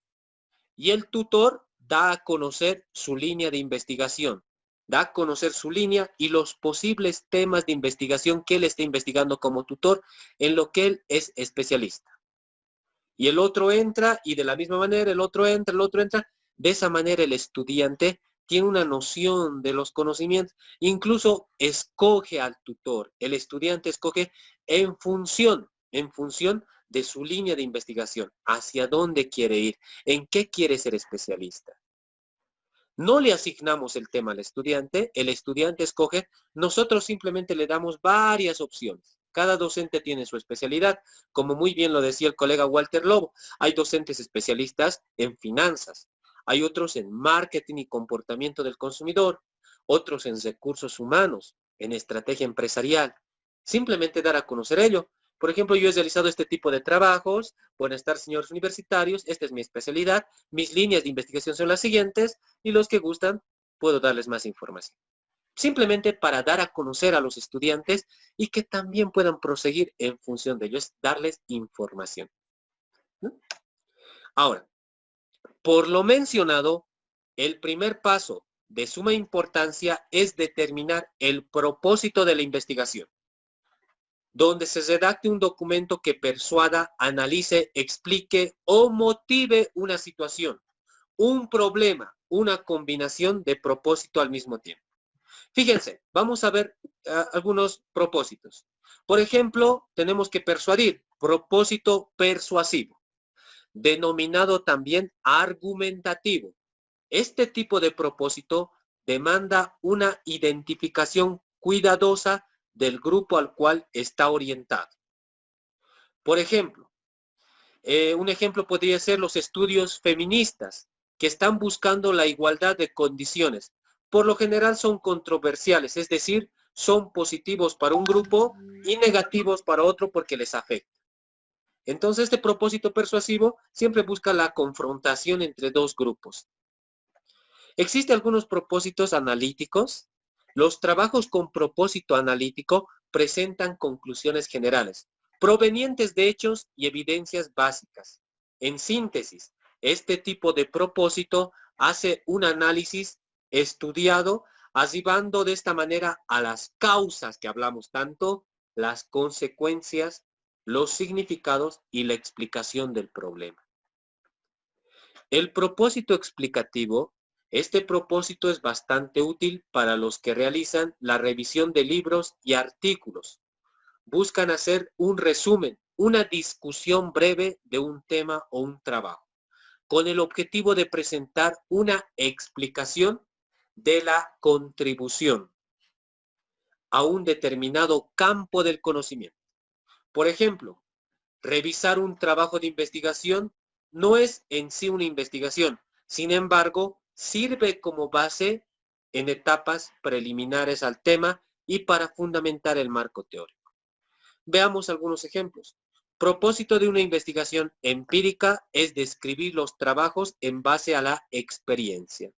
Y el tutor da a conocer su línea de investigación, da a conocer su línea y los posibles temas de investigación que él está investigando como tutor en lo que él es especialista. Y el otro entra y de la misma manera el otro entra, el otro entra. De esa manera el estudiante tiene una noción de los conocimientos, incluso escoge al tutor. El estudiante escoge en función de su línea de investigación, hacia dónde quiere ir, en qué quiere ser especialista. No le asignamos el tema al estudiante, el estudiante escoge, nosotros simplemente le damos varias opciones. Cada docente tiene su especialidad, como muy bien lo decía el colega Walter Lobo. Hay docentes especialistas en finanzas, hay otros en marketing y comportamiento del consumidor, otros en recursos humanos, en estrategia empresarial. Simplemente dar a conocer ello. Por ejemplo, yo he realizado este tipo de trabajos. Buenas tardes, señores universitarios. Esta es mi especialidad. Mis líneas de investigación son las siguientes y los que gustan puedo darles más información. Simplemente para dar a conocer a los estudiantes y que también puedan proseguir en función de ello, es darles información, ¿no? Ahora, por lo mencionado, el primer paso de suma importancia es determinar el propósito de la investigación, donde se redacte un documento que persuada, analice, explique o motive una situación, un problema, una combinación de propósito al mismo tiempo. Fíjense, vamos a ver algunos propósitos. Por ejemplo, tenemos que persuadir, propósito persuasivo, denominado también argumentativo. Este tipo de propósito demanda una identificación cuidadosa del grupo al cual está orientado. Por ejemplo, un ejemplo podría ser los estudios feministas, que están buscando la igualdad de condiciones. Por lo general son controversiales, es decir, son positivos para un grupo y negativos para otro porque les afecta. Entonces, este propósito persuasivo siempre busca la confrontación entre dos grupos. Existen algunos propósitos analíticos. Los trabajos con propósito analítico presentan conclusiones generales, provenientes de hechos y evidencias básicas. En síntesis, este tipo de propósito hace un análisis estudiado, arribando de esta manera a las causas que hablamos tanto, las consecuencias, los significados y la explicación del problema. El propósito explicativo, este propósito es bastante útil para los que realizan la revisión de libros y artículos. Buscan hacer un resumen, una discusión breve de un tema o un trabajo, con el objetivo de presentar una explicación de la contribución a un determinado campo del conocimiento. Por ejemplo, revisar un trabajo de investigación no es en sí una investigación, sin embargo, sirve como base en etapas preliminares al tema y para fundamentar el marco teórico. Veamos algunos ejemplos. Propósito de una investigación empírica es describir los trabajos en base a la experiencia.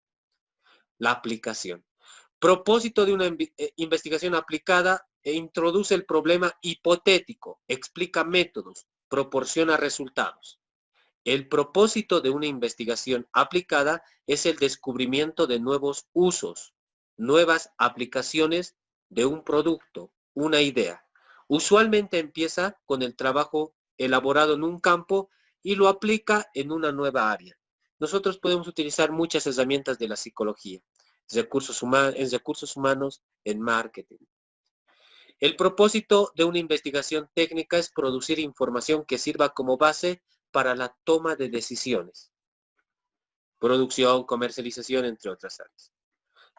La aplicación. Propósito de una investigación aplicada introduce el problema hipotético, explica métodos, proporciona resultados. El propósito de una investigación aplicada es el descubrimiento de nuevos usos, nuevas aplicaciones de un producto, una idea. Usualmente empieza con el trabajo elaborado en un campo y lo aplica en una nueva área. Nosotros podemos utilizar muchas herramientas de la psicología, en recursos humanos, en marketing. El propósito de una investigación técnica es producir información que sirva como base para la toma de decisiones, producción, comercialización, entre otras áreas.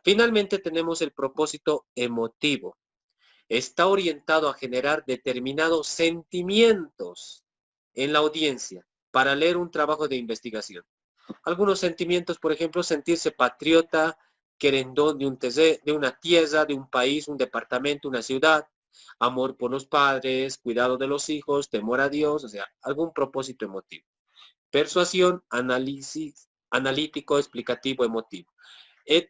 Finalmente tenemos el propósito emotivo. Está orientado a generar determinados sentimientos en la audiencia para leer un trabajo de investigación. Algunos sentimientos, por ejemplo, sentirse patriota, querendón de una tierra, de un país, un departamento, una ciudad, amor por los padres, cuidado de los hijos, temor a Dios, o sea, algún propósito emotivo. Persuasión, análisis, analítico, explicativo, emotivo.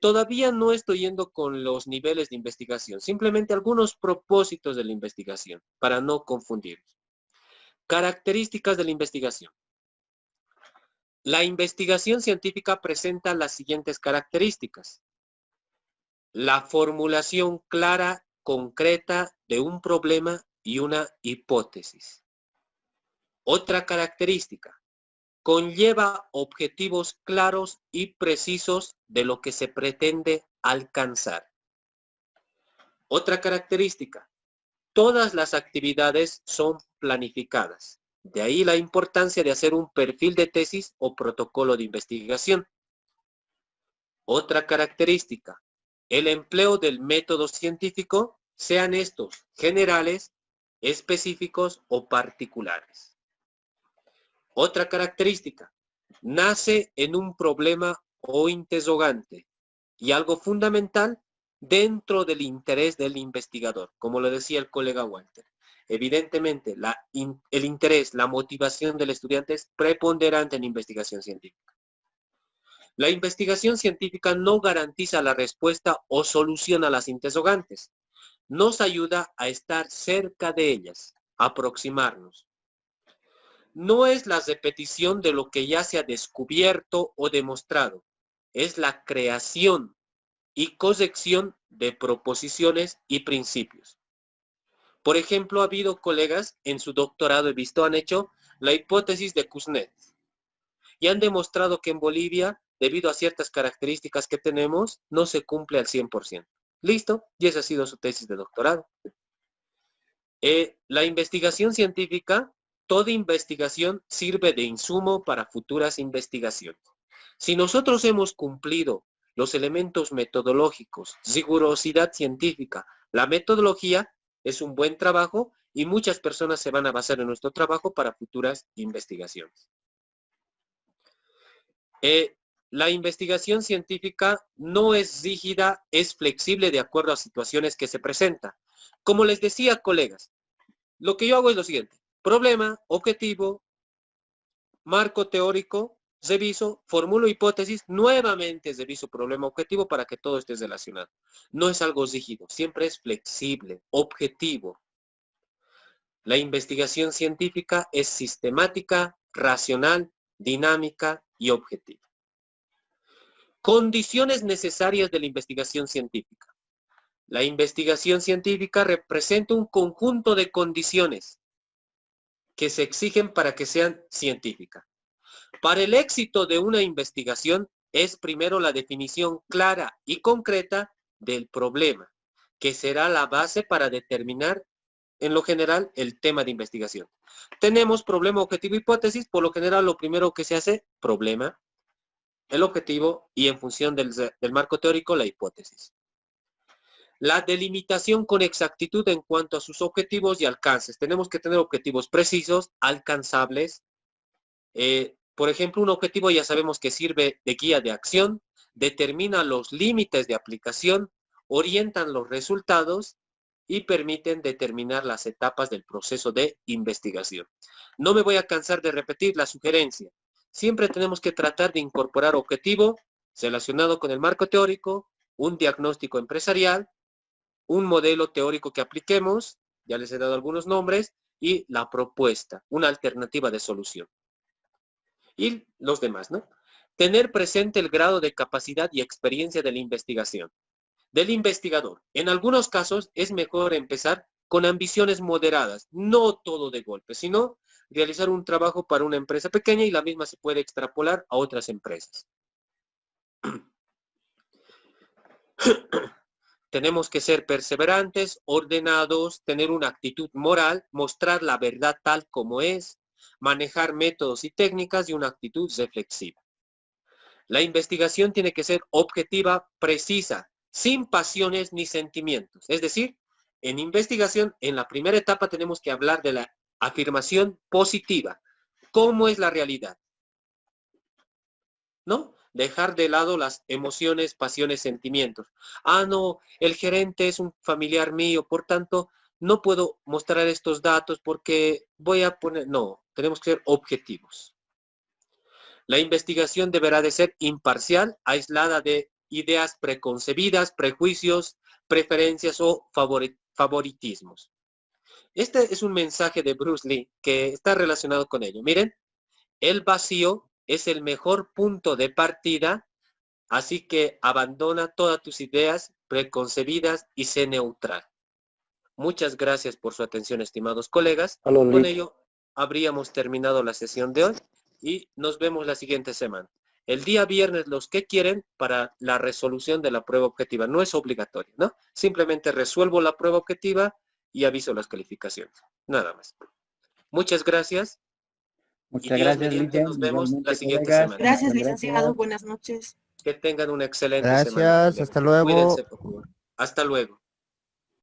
Todavía no estoy yendo con los niveles de investigación, simplemente algunos propósitos de la investigación, para no confundirnos. Características de la investigación. La investigación científica presenta las siguientes características. La formulación clara, concreta de un problema y una hipótesis. Otra característica, conlleva objetivos claros y precisos de lo que se pretende alcanzar. Otra característica, todas las actividades son planificadas. De ahí la importancia de hacer un perfil de tesis o protocolo de investigación. Otra característica, el empleo del método científico, sean estos generales, específicos o particulares. Otra característica, nace en un problema o interrogante y algo fundamental dentro del interés del investigador, como lo decía el colega Walter. Evidentemente, el interés, la motivación del estudiante es preponderante en investigación científica. La investigación científica no garantiza la respuesta o solución a las interrogantes. Nos ayuda a estar cerca de ellas, aproximarnos. No es la repetición de lo que ya se ha descubierto o demostrado. Es la creación y corrección de proposiciones y principios. Por ejemplo, ha habido colegas en su doctorado, he visto, han hecho la hipótesis de Kuznets y han demostrado que en Bolivia, debido a ciertas características que tenemos, no se cumple al 100%. Listo, y esa ha sido su tesis de doctorado. La investigación científica, toda investigación sirve de insumo para futuras investigaciones. Si nosotros hemos cumplido los elementos metodológicos, rigurosidad científica, la metodología es un buen trabajo y muchas personas se van a basar en nuestro trabajo para futuras investigaciones. La investigación científica no es rígida, es flexible de acuerdo a situaciones que se presentan. Como les decía, colegas, lo que yo hago es lo siguiente: problema, objetivo, marco teórico, reviso, formulo hipótesis, nuevamente reviso problema, objetivo para que todo esté relacionado. No es algo rígido, siempre es flexible, objetivo. La investigación científica es sistemática, racional, dinámica y objetiva. Condiciones necesarias de la investigación científica. La investigación científica representa un conjunto de condiciones que se exigen para que sean científicas. Para el éxito de una investigación es primero la definición clara y concreta del problema, que será la base para determinar, en lo general, el tema de investigación. Tenemos problema, objetivo, hipótesis. Por lo general, lo primero que se hace, problema, el objetivo y en función del marco teórico, la hipótesis. La delimitación con exactitud en cuanto a sus objetivos y alcances. Tenemos que tener objetivos precisos, alcanzables. Por ejemplo, un objetivo ya sabemos que sirve de guía de acción, determina los límites de aplicación, orientan los resultados y permiten determinar las etapas del proceso de investigación. No me voy a cansar de repetir la sugerencia. Siempre tenemos que tratar de incorporar objetivo relacionado con el marco teórico, un diagnóstico empresarial, un modelo teórico que apliquemos, ya les he dado algunos nombres, y la propuesta, una alternativa de solución. Y los demás, ¿no? Tener presente el grado de capacidad y experiencia de la investigación. Del investigador. En algunos casos es mejor empezar con ambiciones moderadas, no todo de golpe, sino realizar un trabajo para una empresa pequeña y la misma se puede extrapolar a otras empresas. Tenemos que ser perseverantes, ordenados, tener una actitud moral, mostrar la verdad tal como es, manejar métodos y técnicas y una actitud reflexiva. La investigación tiene que ser objetiva, precisa, sin pasiones ni sentimientos. Es decir, en investigación, en la primera etapa tenemos que hablar de la afirmación positiva. ¿Cómo es la realidad? ¿No? Dejar de lado las emociones, pasiones, sentimientos. Ah, no, el gerente es un familiar mío, por tanto, no puedo mostrar estos datos porque voy a poner... No, tenemos que ser objetivos. La investigación deberá de ser imparcial, aislada de ideas preconcebidas, prejuicios, preferencias o favoritismos. Este es un mensaje de Bruce Lee que está relacionado con ello. Miren, el vacío es el mejor punto de partida, así que abandona todas tus ideas preconcebidas y sé neutral. Muchas gracias por su atención, estimados colegas. Con ello habríamos terminado la sesión de hoy y nos vemos la siguiente semana. El día viernes, los que quieren, para la resolución de la prueba objetiva. No es obligatorio, ¿no? Simplemente resuelvo la prueba objetiva y aviso las calificaciones. Nada más. Muchas gracias. Muchas Y Dios gracias, mediante, Lidia. nos vemos Igualmente, la siguiente colegas. semana. Gracias, Muchas licenciado. Buenas noches. Que tengan una excelente semana. Gracias, hasta luego. Cuídense, por favor. Hasta luego.